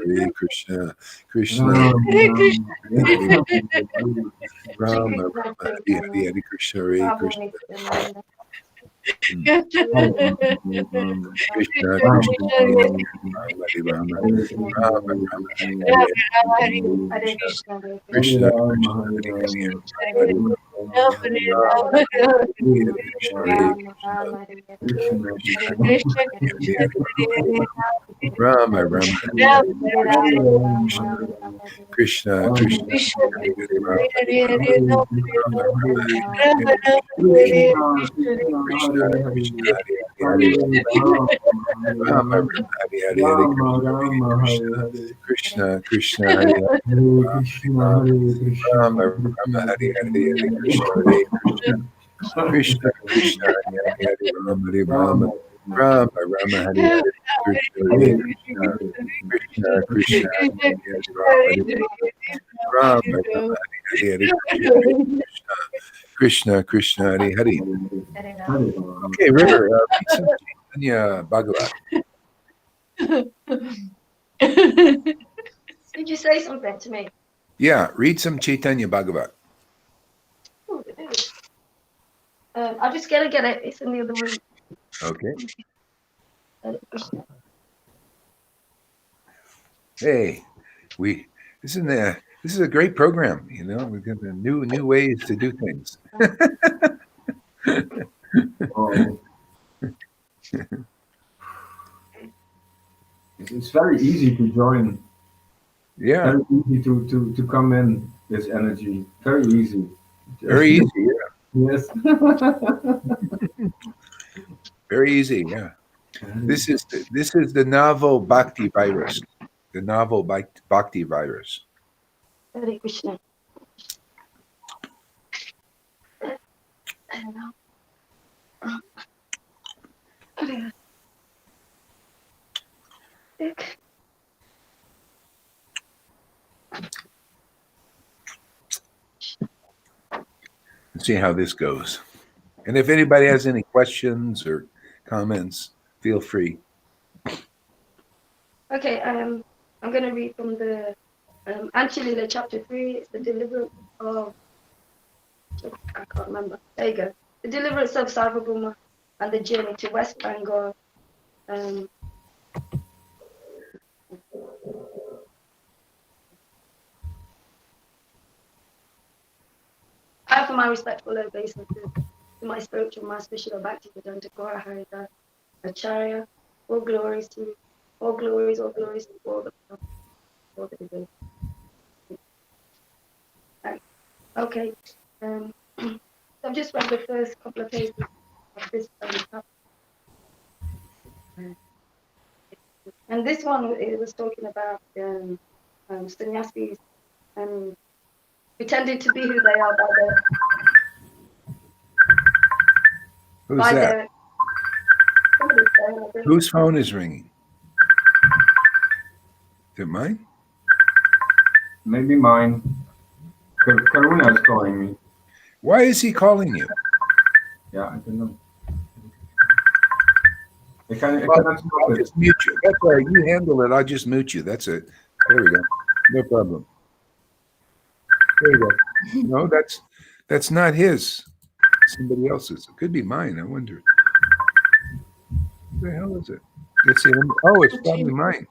Hare Krishna, Krishna Hare Krishna Hare Shri Rama Krishna Rama, Hare Chaitanya, Hare, Hare Krishna, Hare Prabhu Krishna, Nityananda, Krishna Krishna Krishna, Krishna Hare Hare Rama, Hare Krishna, Rama Rama, Hare Rama Hare, Rama Hare Hare Krishna Krishna, Hare Krishna, Krishna Krishna, Hare Hare, Hare Hare Rama Hare Rama, Rama Hare Krishna, Hare Rama, Krishna, Rama, Hare Hare, Krishna Hare Krishna Krishna, Hare Krishna Hare Krishna, Hare, Hare Rama Krishna, Rama, Hare Rama Hare, Hare Rama Rama, Hare Rama, Krishna Rama Rama, Hare Krishna Krishna, Krishna Hare Hare Hare, Krishna Rama Hare Hare Rama Rama, Hare Rama, Rama Rama Hare Krishna Krishna Krishna, Hare Hare Rama Rama Hare Hare Hare Krishna Krishna Hare Hare Rama Rama Hare Hare Hare Krishna Krishna Krishna Hare Hare Rama Hare Rama Rama Rama Hare Hare Krishna Krishna Krishna Hare Hare Rama Rama Hare Hare Krishna Krishna Hare Hare. Okay, River, read some Chaitanya Bhagavat. Did you say something to me? Yeah, read some Chaitanya Bhagavat. I just gotta get it. It's in the other room. Okay. Hey, this is a great program. You know, we've got new ways to do things. It's very easy to join. Yeah. Very easy to come in this energy. Very easy. Very easy. Yeah. Yes. Very easy. Yeah. This is the novel Bhakti virus. The novel Bhakti virus. Hare Krishna. Let's see how this goes. And if anybody has any questions or comments, feel free. Okay, I'm going to read from the actually the chapter 3. It's the deliverance of, I can't remember. There you go. The deliverance of Sarvabhauma and the journey to West Bengal. I offer my respectful obeisance to my spiritual master, Srila Bhaktivedanta Gaura Haridhar Acharya. All glories to you. All glories to all the devotees. Okay. I've just read the first couple of pages of this chapter. And this one, it was talking about sannyasis and pretending to be who they are Who's that? Whose phone is ringing? Is it mine? Maybe mine. Karuna is calling me. Why is he calling you? Yeah, I don't know. I'll just mute you. That's all right. You handle it. I'll just mute you. That's it. There we go. No problem. There you go. No, that's not his. Somebody else's. It could be mine. I wonder. What the hell is it? Let's see. Oh, it's probably mine.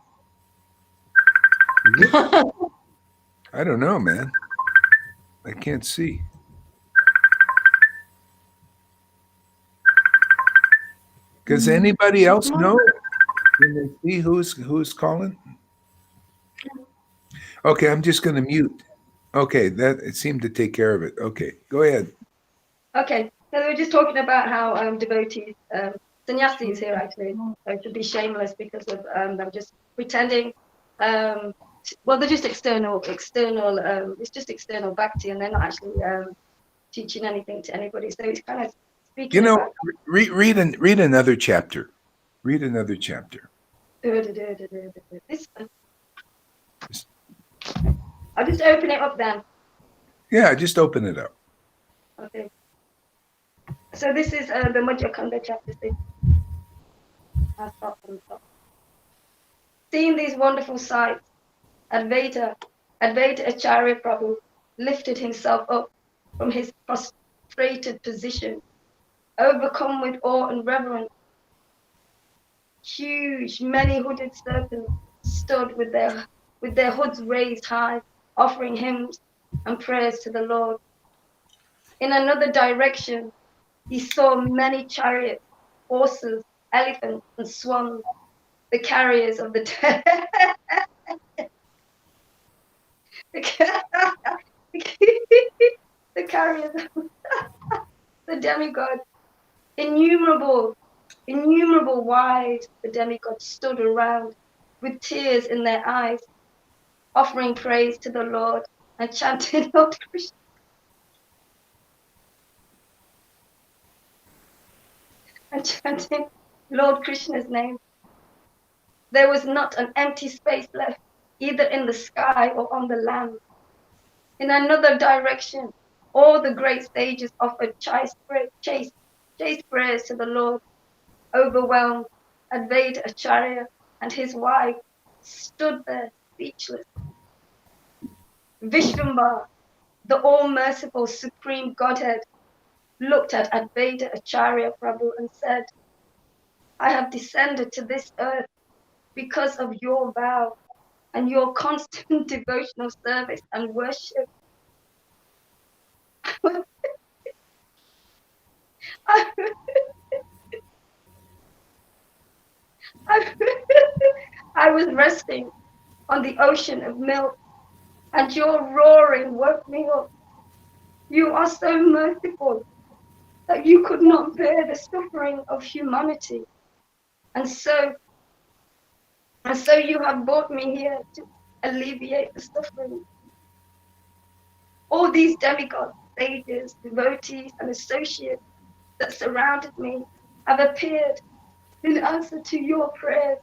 I don't know, man. I can't see. Does anybody else know? Can they see who's calling? Okay, I'm just going to mute. Okay, it seemed to take care of it. Okay, go ahead. Okay, so we were just talking about how devotees, sannyasis here actually, should be shameless because of them just pretending. Well, they're just external. It's just external bhakti, and they're not actually teaching anything to anybody. So it's kind of speaking. Read another chapter. Read another chapter. This one. I'll just open it up then. Yeah, just open it up. Okay. So this is the Madhya Kanda chapter 6. I'll start from the top. Seeing these wonderful sights, Advaita Acharya Prabhu lifted himself up from his prostrated position, overcome with awe and reverence. Huge, many-hooded serpents stood with their hoods raised high, offering hymns and prayers to the Lord. In another direction, he saw many chariots, horses, elephants, and swans, the carriers of the the carriers of the demigod, innumerable Innumerable wives, the demigods stood around with tears in their eyes, offering praise to the Lord and chanting Lord Krishna. And chanting Lord Krishna's name. There was not an empty space left, either in the sky or on the land. In another direction, all the great sages offered chaste prayers to the Lord. Overwhelmed, Advaita Acharya and his wife stood there speechless. Vishvambara, the all-merciful Supreme Godhead, looked at Advaita Acharya Prabhu and said, I have descended to this earth because of your vow and your constant devotional service and worship. I was resting on the ocean of milk, and your roaring woke me up. You are so merciful that you could not bear the suffering of humanity. And so you have brought me here to alleviate the suffering. All these demigods, sages, devotees, and associates that surrounded me have appeared in answer to your prayers.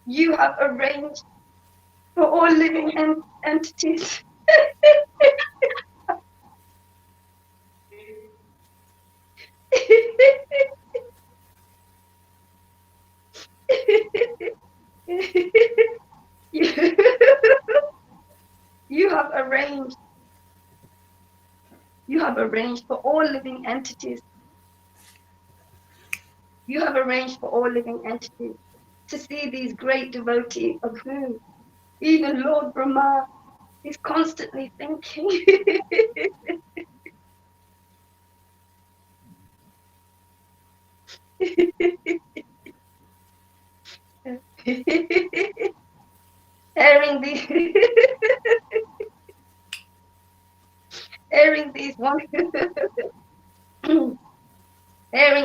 You have arranged for all living entities. You have arranged for all living entities. You have arranged for all living entities to see these great devotees of whom even Lord Brahma is constantly thinking. Hearing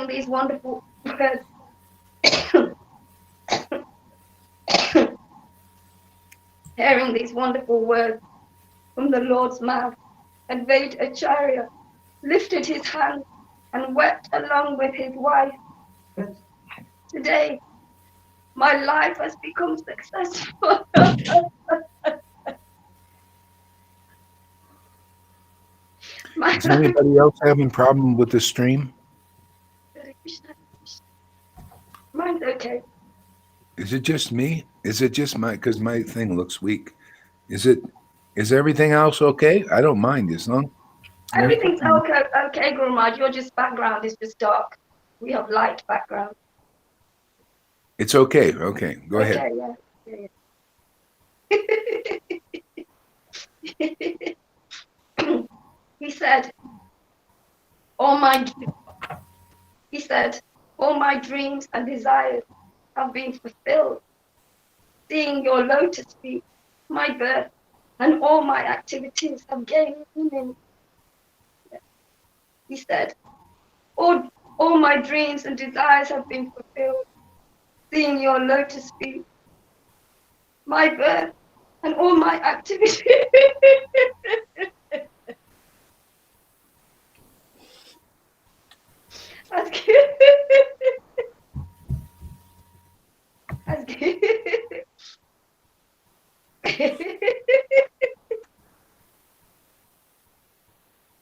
these wonderful words. Hearing these wonderful words from the Lord's mouth, Advaita Acharya lifted his hand and wept along with his wife. Today, my life has become successful. Is anybody else having problem with the stream? Mine's okay. Is it just me? Is it just because my thing looks weak? Is everything else okay? I don't mind as long. Everything's okay, Guru Maharaj. Your just background is just dark. We have light background. It's okay. Okay, go ahead. Yeah. He said, all my dreams and desires have been fulfilled. Seeing your lotus feet, my birth, and all my activities have gained meaning. He said, all my dreams and desires have been fulfilled. Seeing your lotus feet, my birth, and all my activities.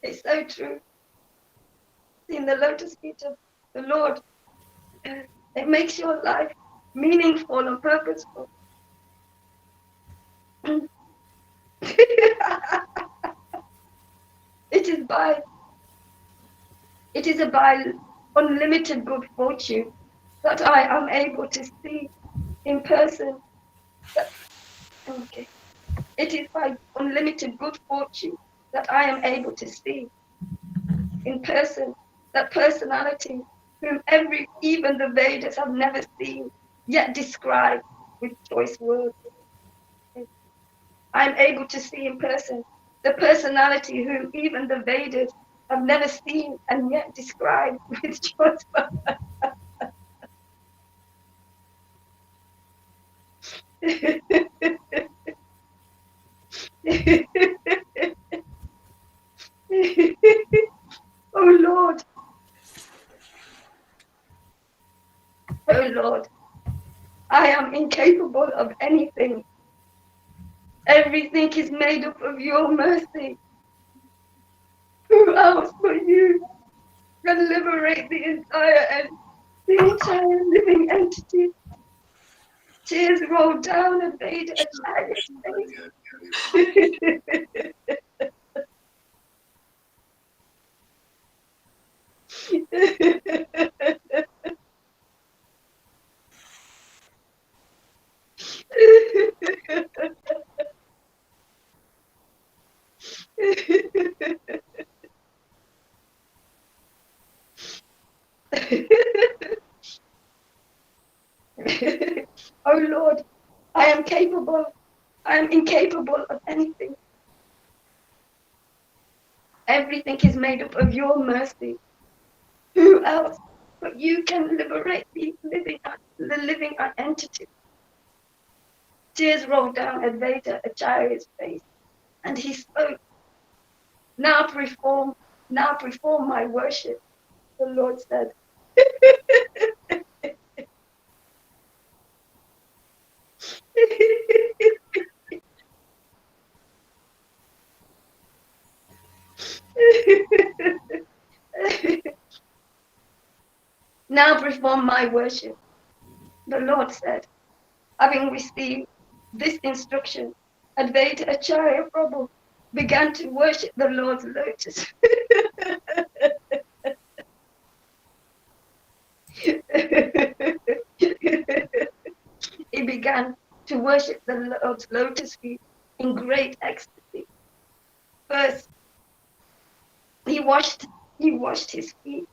It's so true. Seeing the lotus feet of the Lord, it makes your life meaningful and purposeful. It is by unlimited good fortune that I am able to see in person. It is by unlimited good fortune that I am able to see in person that personality whom even the Vedas have never seen, yet described with choice words. I am able to see in person the personality whom even the Vedas have never seen and yet described with choice words. Oh Lord, oh Lord, I am incapable of anything. Everything is made up of your mercy. Who else but you can liberate the entire living entity? Tears rolled down and made a child's Oh Lord, I am incapable of anything. Everything is made up of your mercy. Who else but you can liberate the living entity? Tears rolled down Advaita Acharya's face, and he spoke. Now perform my worship, the Lord said. Now perform my worship, the Lord said. Having received this instruction, Advaita Acharya Prabhu began to worship the Lord's lotus. He began to worship the Lord's lotus feet in great ecstasy. First, he washed his feet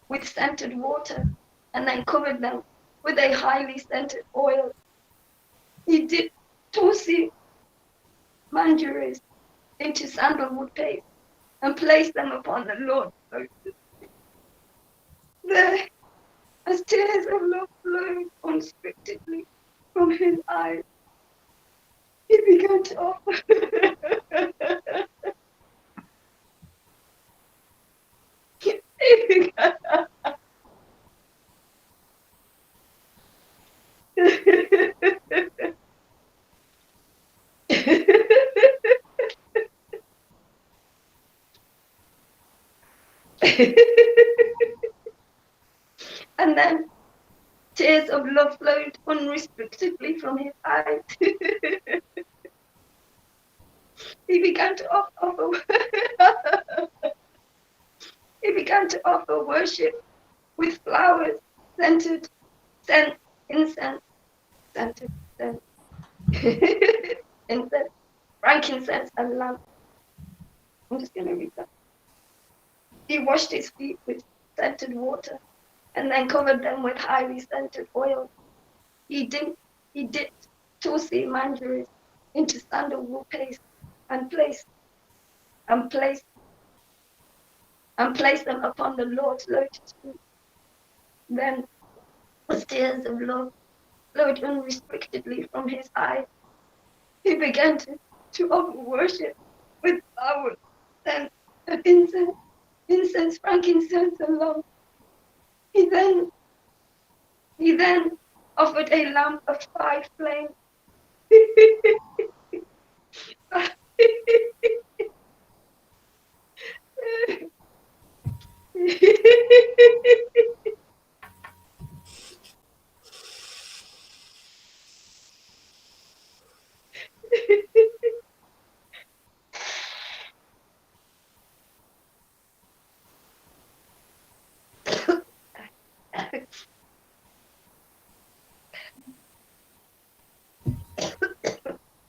with scented water and then covered them with a highly scented oil. He dipped tulsi manjaris into sandalwood paste and placed them upon the Lord's lotus. There, as tears of love flowed unscriptedly from his eyes, he began to offer. And then tears of love flowed unrestrictedly from his eyes. He began to offer he began to offer worship with flowers, scented, scent, incense, scented, scent, incense, frankincense, and lamp. I'm just going to read that. He washed his feet with scented water and then covered them with highly scented oil. He dipped tulsi manjaris into sandalwood paste and placed them upon the Lord's lotus feet. Then, as tears of love flowed unrestrictedly from his eyes, he began to offer worship with flowers and incense, frankincense, and lamp. He then offered a lamp of 5 flames.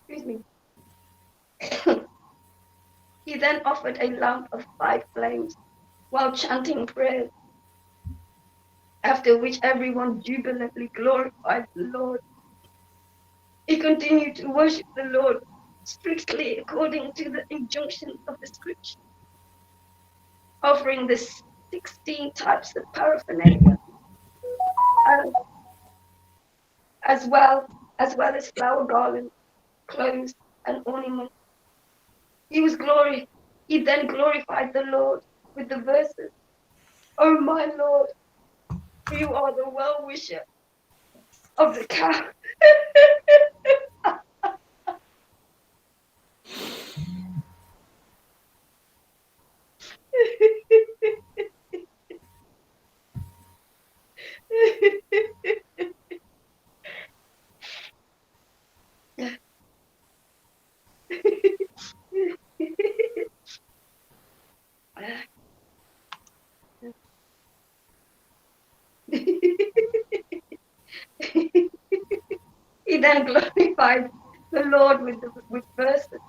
Excuse me. He then offered a lamp of 5 flames while chanting prayers, after which everyone jubilantly glorified the Lord. He continued to worship the Lord strictly according to the injunctions of the scripture, offering the 16 types of paraphernalia, as well as well as flower garlands, clothes, and ornaments. He was glory. He then glorified the Lord with the verses, "Oh my Lord, you are the well-wisher of the cow." He then glorified the Lord with verses,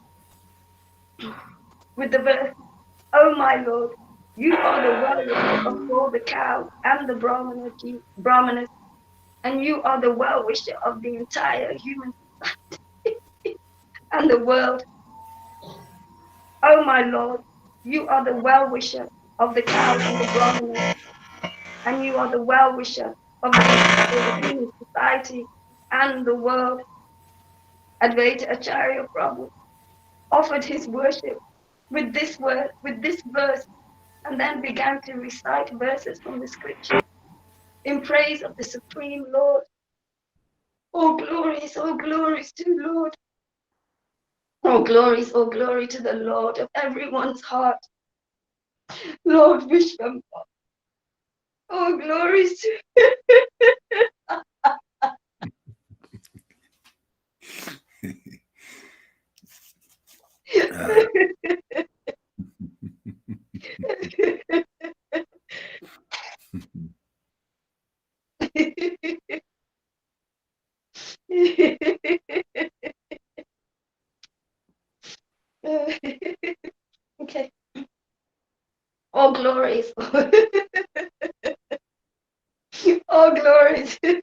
with the verse, "Oh my Lord, you are the well-wisher of all the cows and the brahmanas, and you are the well-wisher of the entire human and the world. Oh my Lord, you are the well-wisher of the cows and the brahmanas, and you are the well-wisher of the entire human society and the world." Advaita Acharya Prabhu offered his worship with this verse, and then began to recite verses from the scripture in praise of the Supreme Lord. All glories to Lord. All glory to the Lord of everyone's heart, Lord Vishnu. All glories to okay. All glories. All glories to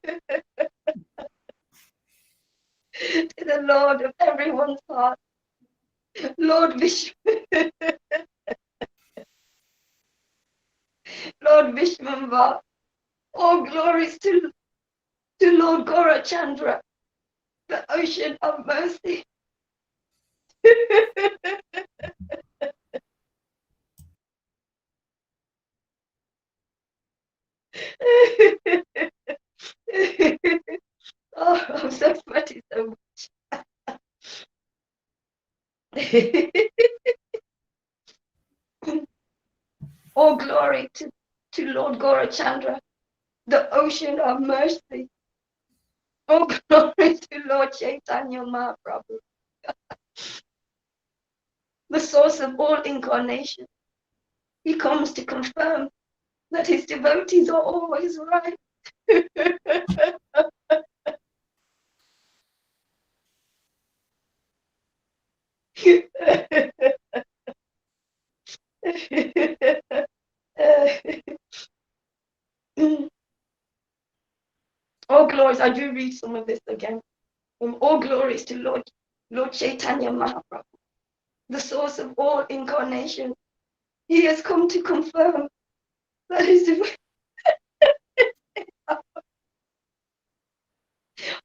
the Lord of everyone's heart, Lord Vishnu. Lord Vishwamba. All glories to Lord Gaurachandra, the ocean of mercy. Oh, I'm so sweaty so much. All glory to Lord Gaurachandra, the ocean of mercy. All glory to Lord Chaitanya Mahaprabhu, the source of all incarnation. He comes to confirm that his devotees are always right. All glories, I do read some of this again. All glories to Lord Chaitanya Mahaprabhu, the source of all incarnation. He has come to confirm that his devotees are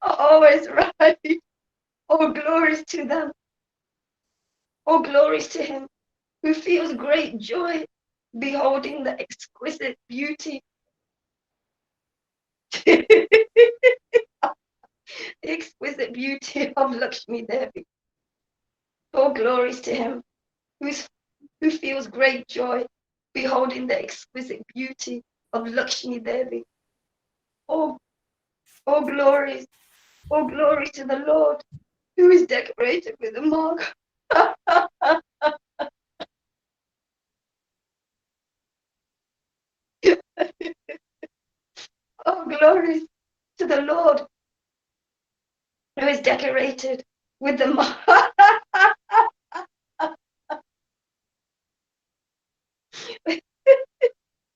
always right. All glories to them. All glories to him who feels great joy beholding the exquisite beauty. The exquisite beauty of Lakshmi Devi. All glories to him who feels great joy beholding the exquisite beauty of Lakshmi Devi. All glories to the Lord who is decorated with a mark. All glories to the Lord who is decorated with the mark.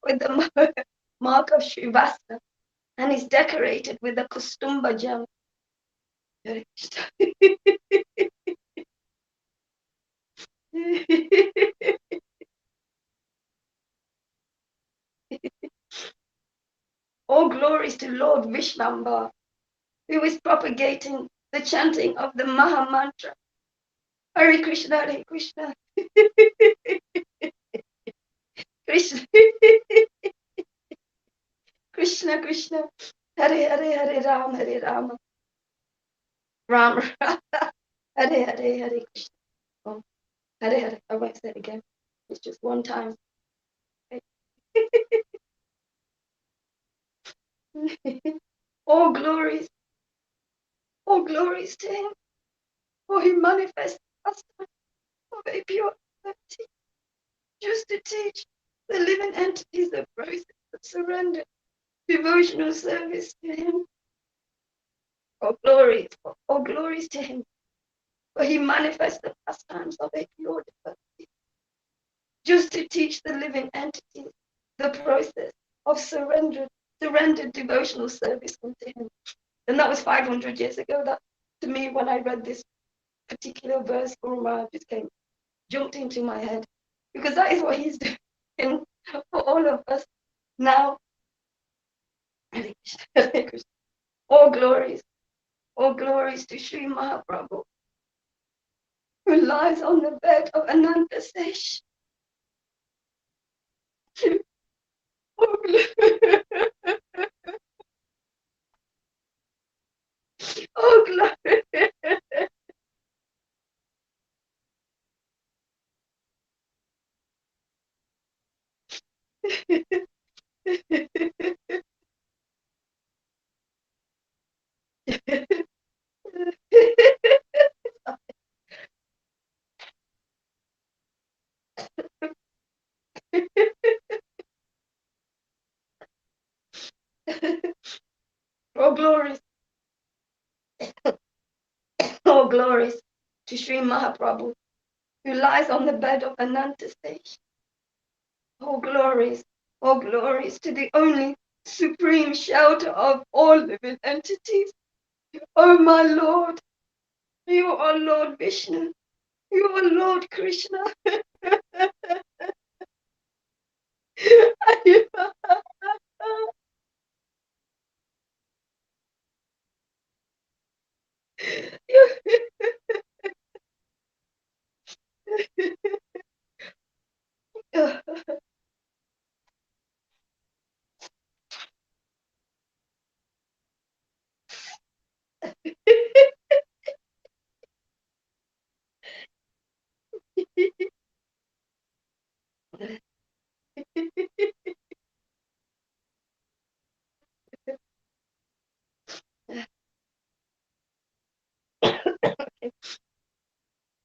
With the mark of Srivasta, and is decorated with a Kustumba gem. All glories to Lord Vishvamba, who is propagating the chanting of the Maha Mantra. Hare Krishna, Hare Krishna. Krishna, Krishna, Krishna. Hare Hare, Hare Ram, Hare Rama. Ram, Ram. Hare Hare, Hare Krishna. Oh, Hare Hare. I won't say it again. It's just one time. All glories to him. For he manifests us of a pure purity, just to teach the living entities the process of surrender, devotional service to him. All glories to him. For he manifests the pastimes of a pure devotee, just to teach the living entities the process of surrendered devotional service unto him. And that was 500 years ago. That, to me, when I read this particular verse, Guru Maharaj just jumped into my head, because that is what he's doing for all of us now. All glories to Sri Mahaprabhu, who lies on the bed of Ananta Sesh. All glory. All glories to Sri Mahaprabhu, who lies on the bed of Ananta Sesh. All glories to the only supreme shelter of all living entities. Oh my Lord, you are Lord Vishnu, you are Lord Krishna.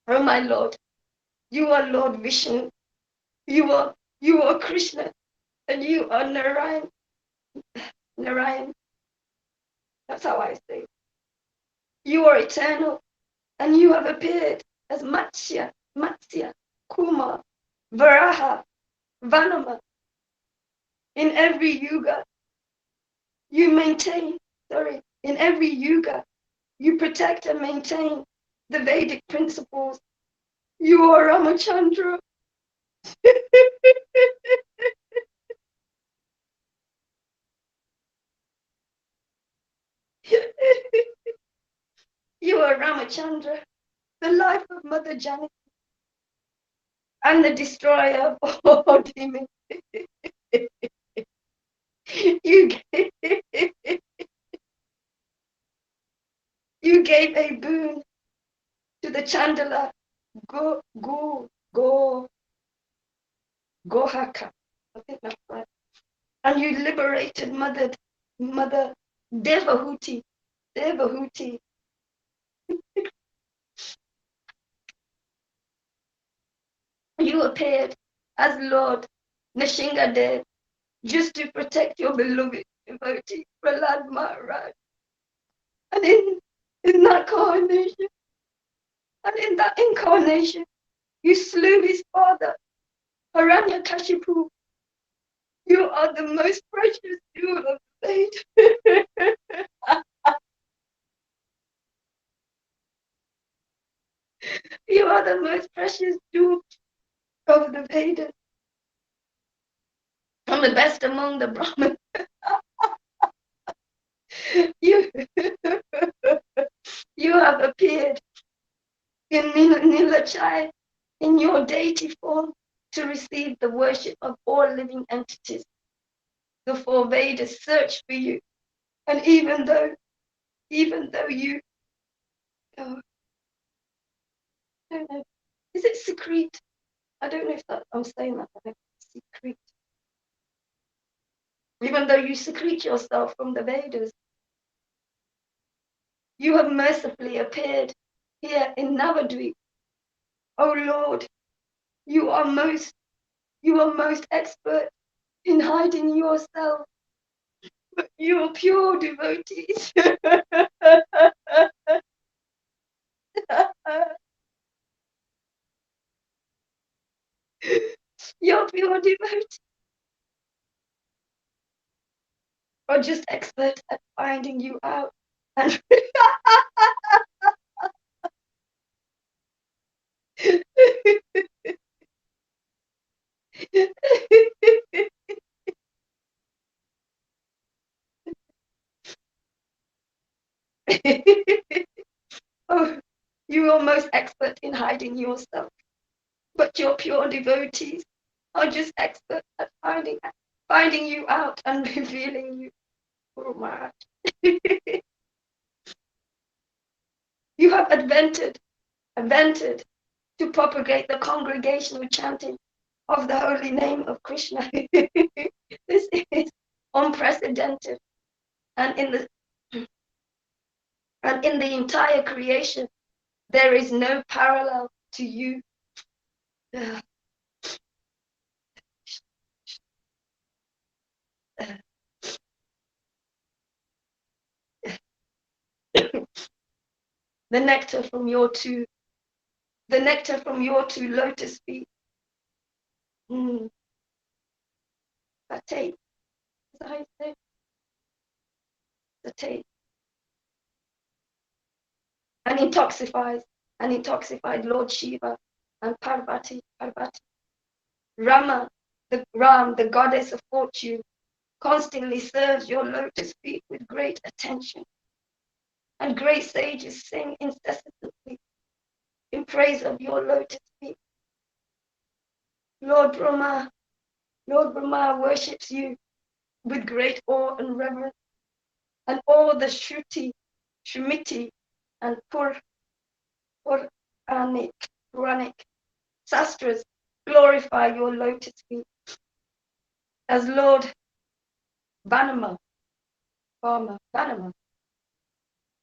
Oh my Lord, you are Lord Vishnu, you are Krishna, and you are Narayan. Narayan, that's how I say it. You are eternal, and you have appeared as Matsya, Kuma, Varaha, Vanama. In every yuga, in every yuga, you protect and maintain the Vedic principles. You are Ramachandra. You are Ramachandra, the life of Mother Janaki, and the destroyer of all demons. You gave a boon to the Chandala Gohaka. I think that's right. And you liberated Mother Devahuti. You appeared as Lord Nishingadev, just to protect your beloved devotee, Prahlad Maharaj. And in that incarnation, you slew his father, Hiranyakashipu. You are the most precious jewel of the faith. You are the most precious jewel of the Vedas, and the best among the Brahmins. You have appeared in Nilachai in your deity form to receive the worship of all living entities. The four Vedas search for you, and even though you, oh, I don't know, is it secrete? I don't know if I'm saying that right. Secrete. Even though you secrete yourself from the Vedas, you have mercifully appeared here in Navadvip. Oh Lord, you are most expert in hiding yourself, but you are pure devotees. You're pure devotees, or just expert at finding you out. And oh, you are most expert in hiding yourself, but your pure devotees are just expert at finding you out and revealing you. Oh my. You have invented to propagate the congregational chanting of the holy name of Krishna. This is unprecedented, and in the entire creation, there is no parallel to you. The nectar from your two lotus feet. Partake. Is that how you say it? Partake. And intoxified Lord Shiva and Parvati. Rama, the goddess of fortune, constantly serves your lotus feet with great attention. And great sages sing incessantly in praise of your lotus feet. Lord Brahma worships you with great awe and reverence, and all the Shrimiti, and Puranic Sastras glorify your lotus feet. As Lord Vanama,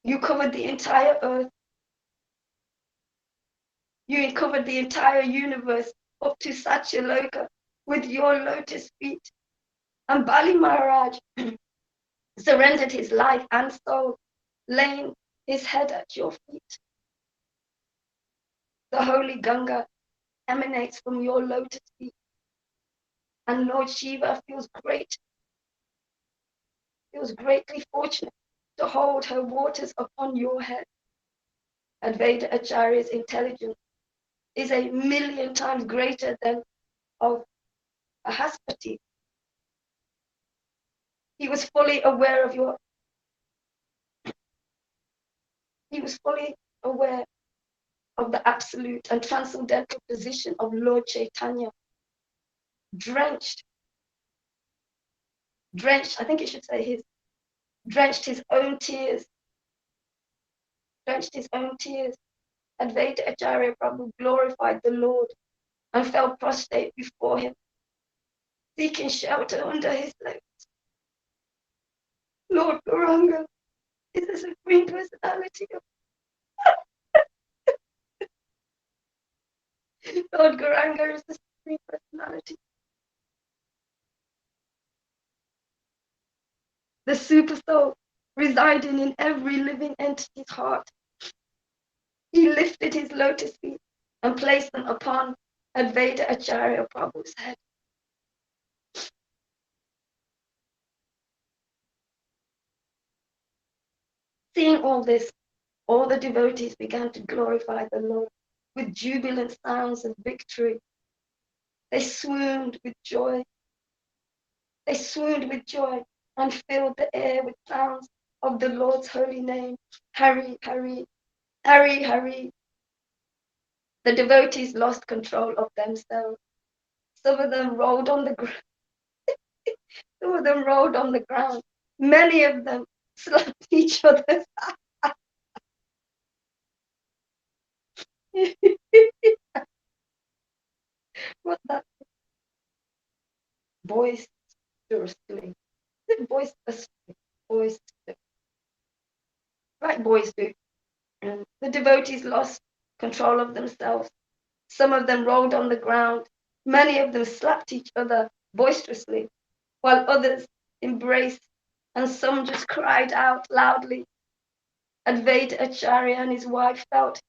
you covered the entire earth. You covered the entire universe up to Satyaloka with your lotus feet. And Bali Maharaj surrendered his life and soul, laying his head at your feet. The holy Ganga emanates from your lotus feet. And Lord Shiva feels greatly fortunate to hold her waters upon your head. Advaita Acharya's intelligence is 1,000,000 times greater than of Ahaspati. He was fully aware of the absolute and transcendental position of Lord Chaitanya, drenched, I think it should say drenched his own tears. Advaita Acharya Prabhu glorified the Lord and fell prostrate before him, seeking shelter under his legs. Lord Gauranga is the Supreme Personality of Lord Gauranga is the Supreme Personality. The Super Soul residing in every living entity's heart. He lifted his lotus feet and placed them upon Advaita Acharya Prabhu's head. Seeing all this, all the devotees began to glorify the Lord with jubilant sounds of victory. They swooned with joy and filled the air with sounds of the Lord's holy name, Hari, Hari, Hurry, hurry. The devotees lost control of themselves. Some of them rolled on the ground. Some of them rolled on the ground. Many of them slapped each other. What that? Boisterously. Boisterously. Boisterously. Right, boys do. The devotees lost control of themselves. Some of them rolled on the ground. Many of them slapped each other boisterously, while others embraced, and some just cried out loudly. Advaita Acharya and his wife felt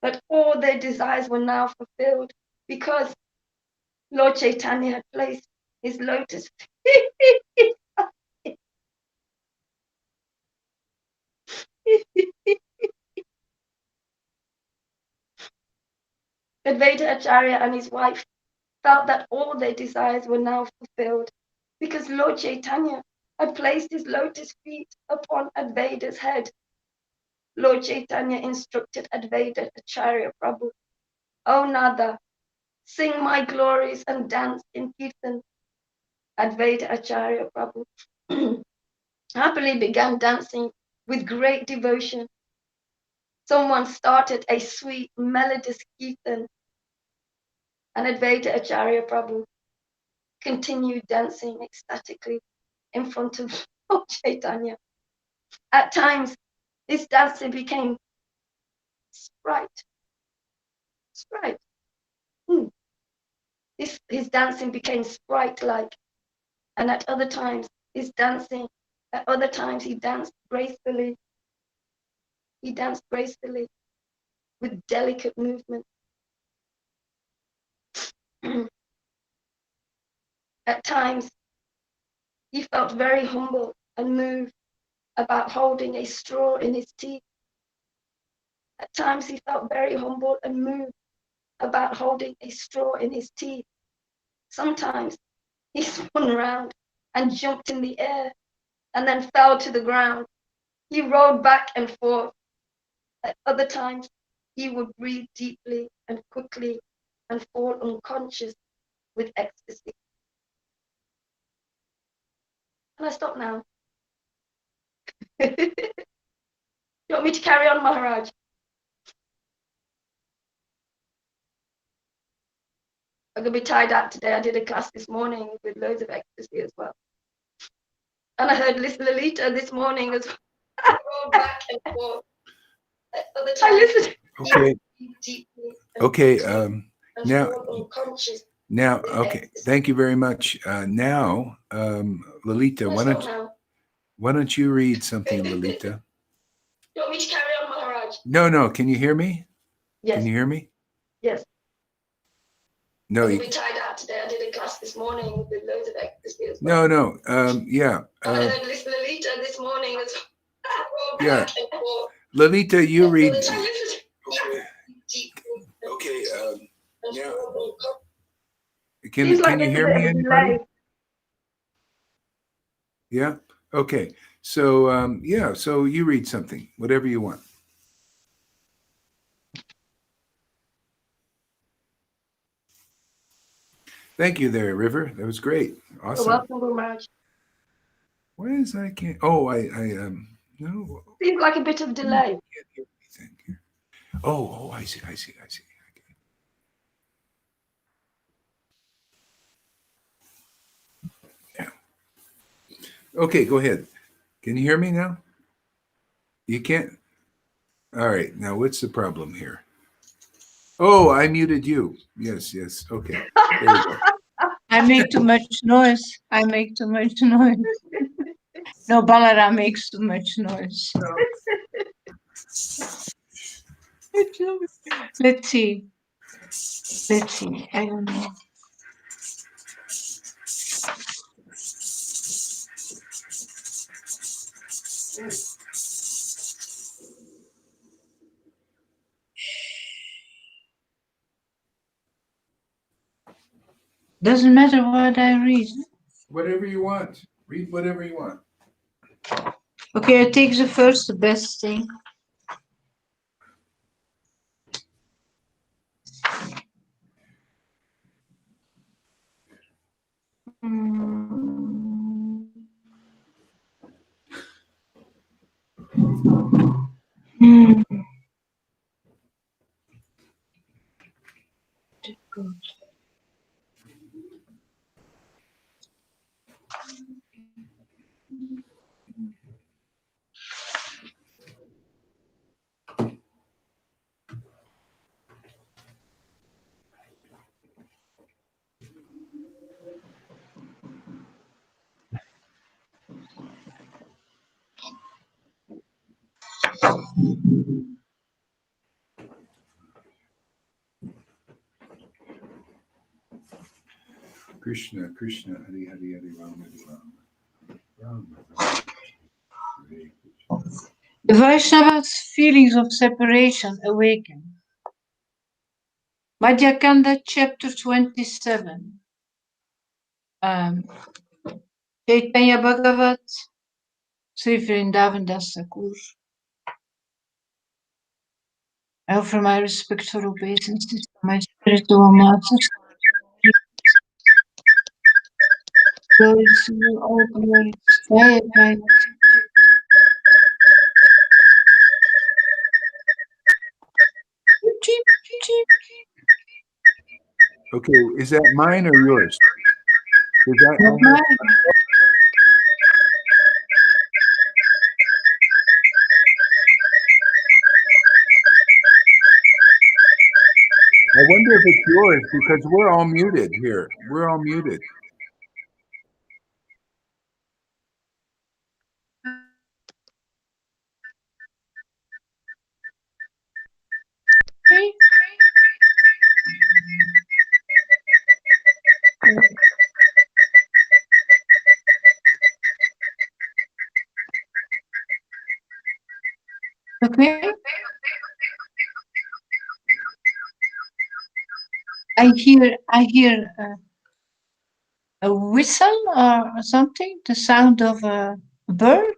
that all their desires were now fulfilled because Lord Chaitanya had placed his lotus Advaita Acharya and his wife felt that all their desires were now fulfilled because Lord Chaitanya had placed his lotus feet upon Advaita's head. Lord Chaitanya instructed Advaita Acharya Prabhu, "O Nada, sing my glories and dance in Kirtan." Advaita Acharya Prabhu happily began dancing with great devotion. Someone started a sweet, melodious Kirtan, and Advaita Acharya Prabhu continued dancing ecstatically in front of Lord Chaitanya. At times, his dancing became sprite. His dancing became sprite-like, and at other times he danced gracefully. He danced gracefully with delicate movement. At times, he felt very humble and moved about holding a straw in his teeth. At times, he felt very humble and moved about holding a straw in his teeth. Sometimes, he spun round and jumped in the air and then fell to the ground. He rolled back and forth. At other times, he would breathe deeply and quickly and fall unconscious with ecstasy. Can I stop now? You want me to carry on, Maharaj? I'm going to be tied up today. I did a class this morning with loads of ecstasy as well. And I heard Lalita this morning as well. Roll back and forth. Other times, I listened. Okay. Deeply Okay. now. Okay. Thank you very much. Now, Lalita, why don't you read something, Lalita? You want me to carry on, Maharaj? No. Can you hear me? Yes. Can you hear me? Yes. No. I'm tied out today. I did a class this morning with loads of ecstasy as well. No. Yeah. I heard Lalita this morning as well. Yeah. Lalita, you read. Okay. Now. Can you hear me, anybody? Yeah. Okay. So so you read something, whatever you want. Thank you there, River. That was great. Awesome. You're welcome, Guru Maharaj. Why is I can't? Oh, I no. Seems like a bit of delay. I can't hear anything here. Oh, I see. Okay. Yeah. Okay, go ahead. Can you hear me now? You can't? All right. Now, what's the problem here? Oh, I muted you. Yes. Okay. There we go. I make too much noise. No, Balaram makes too much noise. Let's see. I don't know. Doesn't matter what I read. Whatever you want. Read whatever you want. Okay, I take the best thing. Krishna, Krishna, Hari Hari, Hari Rama, Hari Rama, Rama, Rama, Hare Krishna. The Vaishnava's feelings of separation awaken. Madhyakanda chapter 27. Chaitanya Bhagavat, Sri Vrindavan Das Thakur. I offer my respectful obeisances to my spiritual masters. Glory to you, all glory. Jaya, Jaya. Cheep, cheep. Okay, is that mine or yours? Is that Not mine. I wonder if it's yours because we're all muted here. We're all muted. Okay. I hear a whistle or something, the sound of a bird.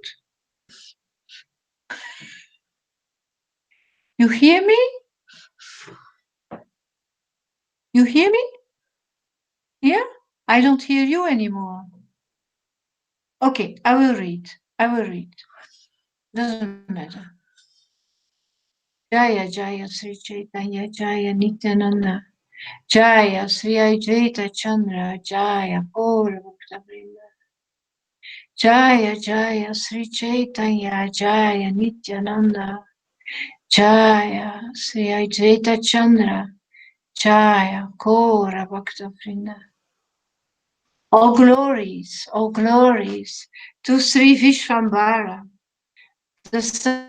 You hear me? You hear me? Yeah? I don't hear you anymore. Okay, I will read. Doesn't matter. Jaya Jaya Sri Chaitanya Jaya Nityananda Jaya Sri Advaita Chandra Jaya Gaura Bhakta Vrinda Jaya Jaya Sri Chaitanya Jaya Nityananda Jaya Sri Advaita Chandra Jaya Gaura Bhakta Vrinda. All glories to Sri Vishwambara, the son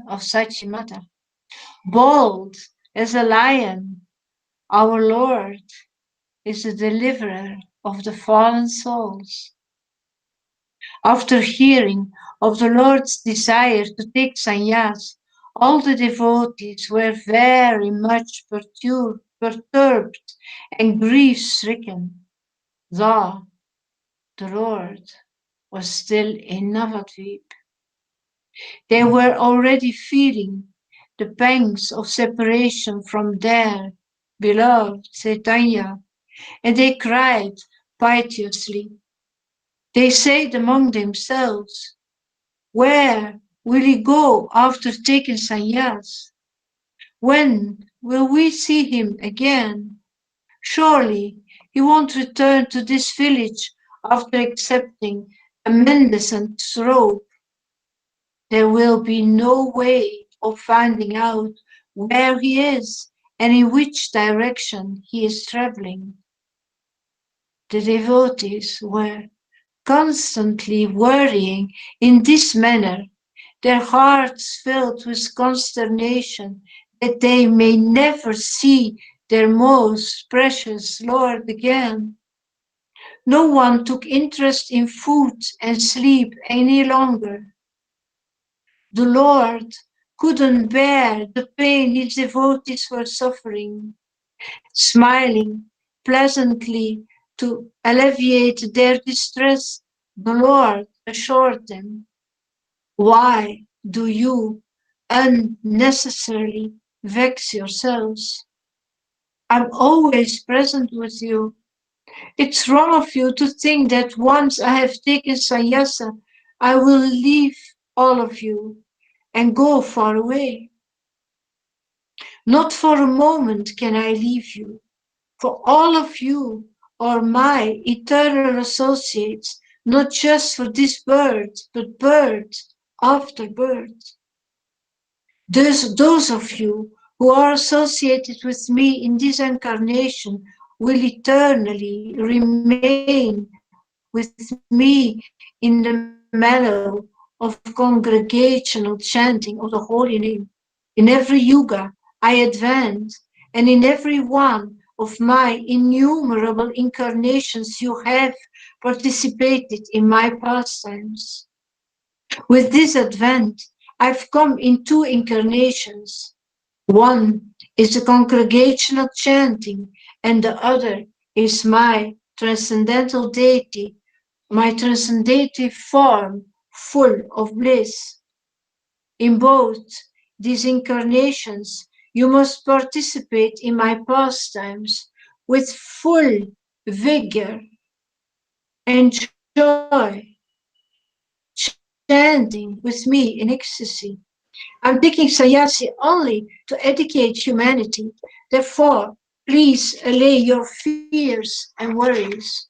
of Sachimata, bold as a lion. Our Lord is the deliverer of the fallen souls. After hearing of the Lord's desire to take sannyas, all the devotees were very much perturbed and grief-stricken. Though the Lord was still in Navadvip, they were already feeling the pangs of separation from their beloved Chaitanya, and they cried piteously. They said among themselves, "Where will he go after taking sannyas? When will we see him again? Surely he won't return to this village after accepting a mendicant robe. There will be no way of finding out where he is and in which direction he is traveling." The devotees were constantly worrying in this manner, their hearts filled with consternation that they may never see their most precious Lord again. No one took interest in food and sleep any longer. The Lord couldn't bear the pain his devotees were suffering. Smiling pleasantly to alleviate their distress, the Lord assured them, "Why do you unnecessarily vex yourselves? I'm always present with you, It's wrong of you to think that once I have taken sannyasa, I will leave all of you and go far away. Not for a moment can I leave you, for all of you are my eternal associates, not just for this birth, but birth after birth. Those of you who are associated with me in this incarnation will eternally remain with me in the mellow of congregational chanting of the holy name. In every yuga, I advance, and in every one of my innumerable incarnations you have participated in my pastimes. With this advent, I've come in two incarnations. One is the congregational chanting, and the other is my transcendental deity, my transcendative form full of bliss. In both these incarnations, you must participate in my pastimes with full vigor and joy, chanting with me in ecstasy. I'm taking sannyasi only to educate humanity. Therefore, please allay your fears and worries.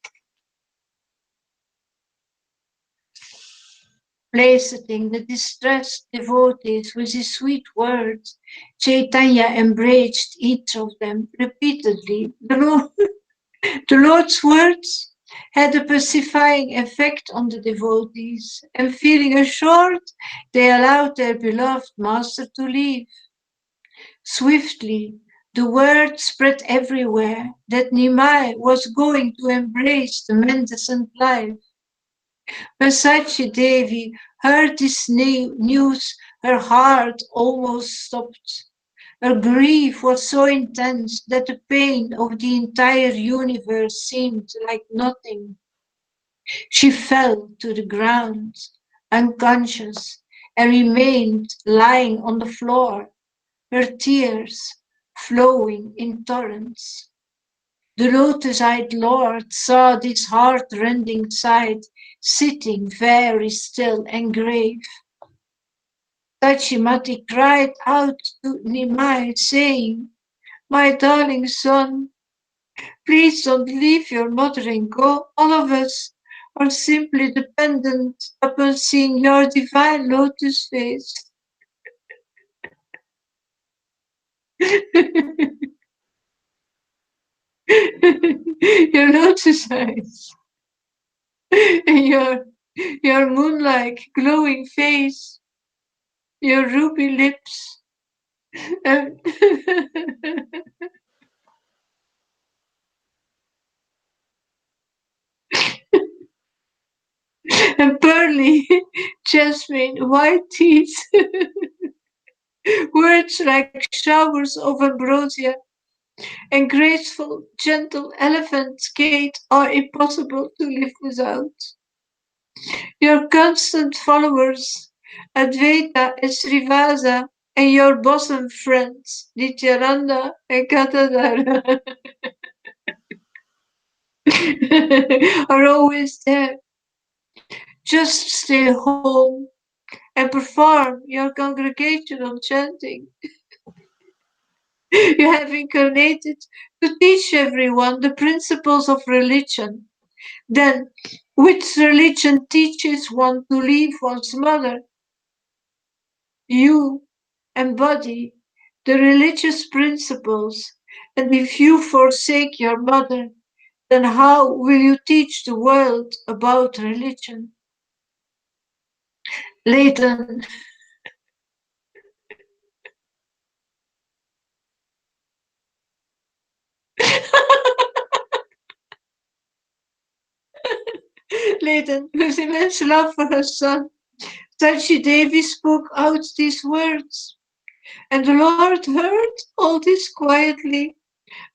Placating the distressed devotees with his sweet words, Chaitanya embraced each of them repeatedly. The Lord's words had a pacifying effect on the devotees, and feeling assured, they allowed their beloved master to leave. Swiftly, the word spread everywhere that Nimai was going to embrace the mendicant life. When Sachi Devi heard this news, her heart almost stopped. Her grief was so intense that the pain of the entire universe seemed like nothing. She fell to the ground, unconscious, and remained lying on the floor, her tears flowing in torrents. The lotus-eyed Lord saw this heart-rending sight, sitting very still and grave. Tachimati cried out to Nimai, saying, "My darling son, please don't leave your mother and go. All of us are simply dependent upon seeing your divine lotus face." Your lotus eyes and your moon-like glowing face, your ruby lips, and, and pearly jasmine white teeth, words like showers of ambrosia, and graceful, gentle elephant gait are impossible to live without. Your constant followers, Advaita and Srivasa, and your bosom friends, Nityananda and Katadara, are always there. Just stay home and perform your congregational chanting. You have incarnated to teach everyone the principles of religion. Then, which religion teaches one to leave one's mother? You embody the religious principles, and if you forsake your mother, then how will you teach the world about religion? Leighton, Leighton, with immense love for her son, Sachi Devi spoke out these words, and the Lord heard all this quietly,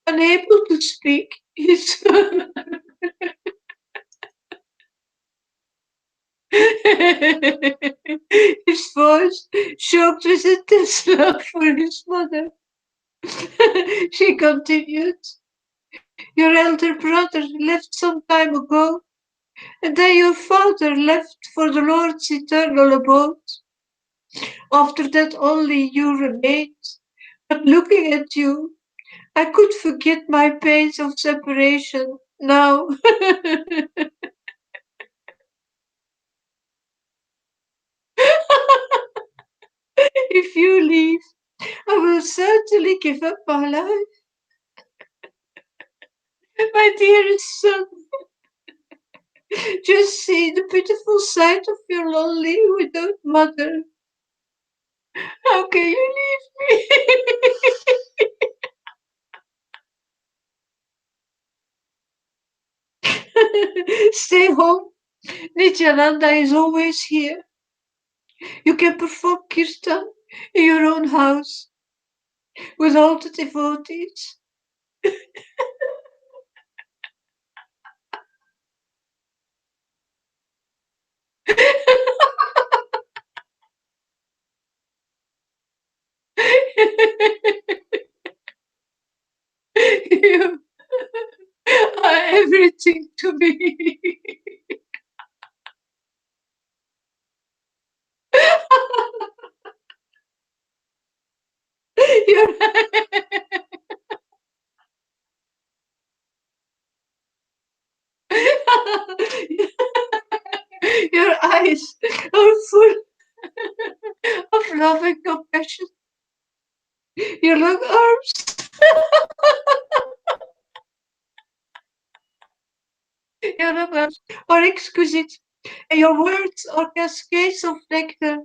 unable to speak. His voice choked with intense love for his mother. She continued, Your elder brother left some time ago, and then your father left for the Lord's eternal abode. After that only you remained. But looking at you, I could forget my pains of separation now. If you leave, I will certainly give up my life. My dearest son, just see the pitiful sight of your lonely widowed mother. How can you leave me? Stay home. Nityananda is always here. You can perform kirtan in your own house with all the devotees. You are everything to me. Your, your eyes are full of loving compassion. Your long arms, your long arms are exquisite, and your words are cascades of nectar.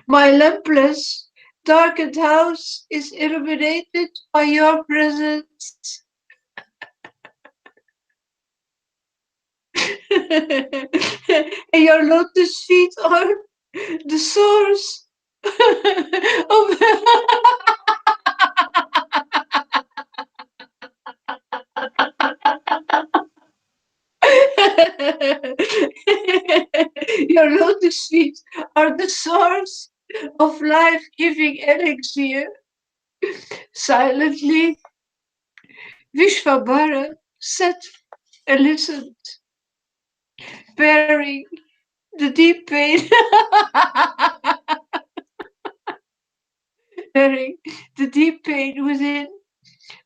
My lampless, darkened house is illuminated by your presence. And your lotus feet are the source of your lotus feet are the source of life-giving elixir. Silently, Vishvabhara sat and listened, bearing the deep pain, bearing the deep pain within,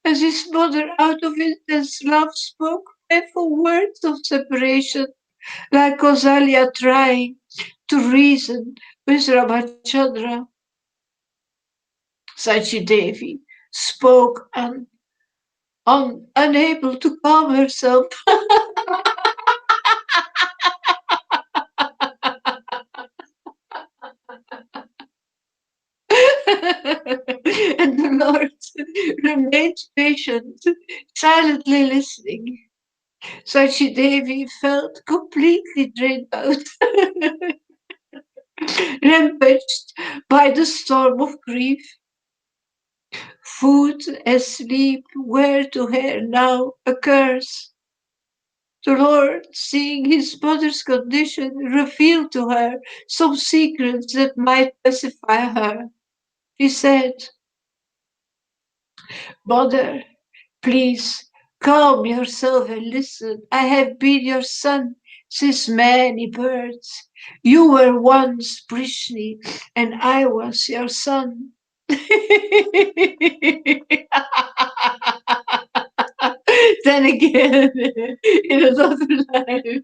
as his mother, out of intense love, spoke painful words of separation, like Kausalya trying to reason with Ramachandra. Sachi Devi spoke unable to calm herself. And the Lord remained patient, silently listening. Sachi Devi felt completely drained out, rampaged by the storm of grief. Food and sleep were to her now a curse. The Lord, seeing his mother's condition, revealed to her some secrets that might pacify her. He said, Mother, please calm yourself and listen. I have been your son since many births. You were once Brishni, and I was your son. Then again, in another life,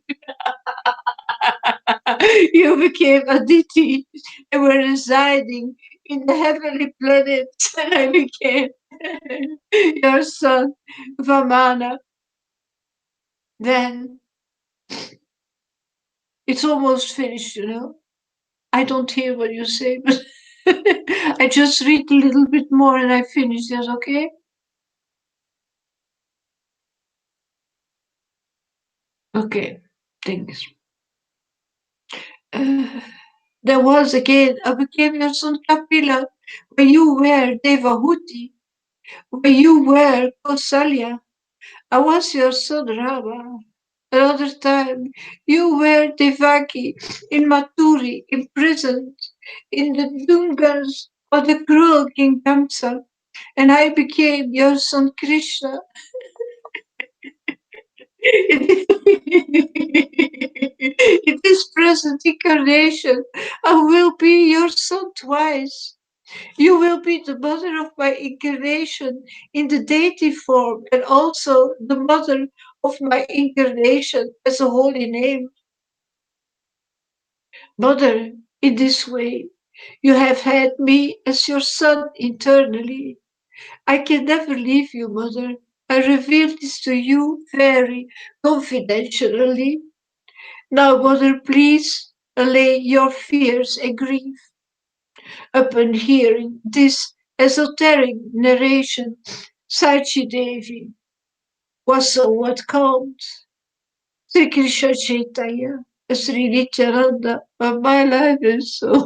you became Aditi and were residing in the heavenly planets, and I became your son, Vamana. Then it's almost finished, you know. I don't hear what you say, but I just read a little bit more and I finish this, okay? Okay, thanks. Uh, there was again, I became your son Kapila, when you were Devahuti, when you were Kausalya. I was your son Rama. Another time, you were Devaki in Maturi, imprisoned in the dungars of the cruel King Kamsa. and I became your son Krishna. In this present incarnation, I will be your son twice. You will be the mother of my incarnation in the deity form and also the mother of my incarnation as a holy name. Mother, in this way, you have had me as your son eternally. I can never leave you, Mother. I reveal this to you very confidentially. Now, Mother, please allay your fears and grief upon hearing this esoteric narration. Sachi Devi was somewhat calmed. Sri Krishna Chaitanya, Sri Nityananda, but my life is so.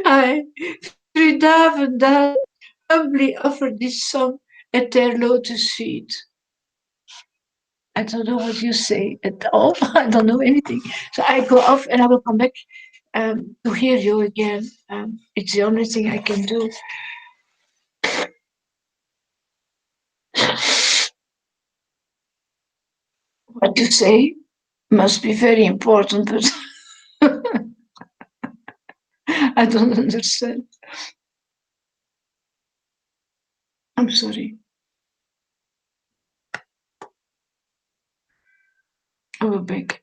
I, Vrindavan Das, humbly offer this song at their lotus feet. I don't know what you say at all. I don't know anything. So I go off and I will come back to hear you again. It's the only thing I can do. What you say must be very important, but I don't understand. I'm sorry. I will back.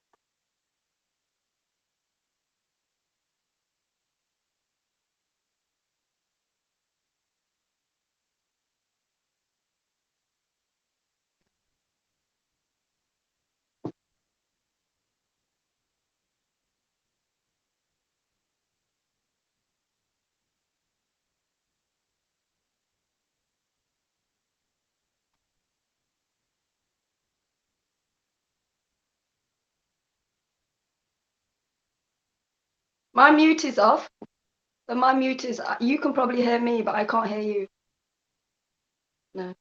My mute is off. So my mute is, you can probably hear me, but I can't hear you. No.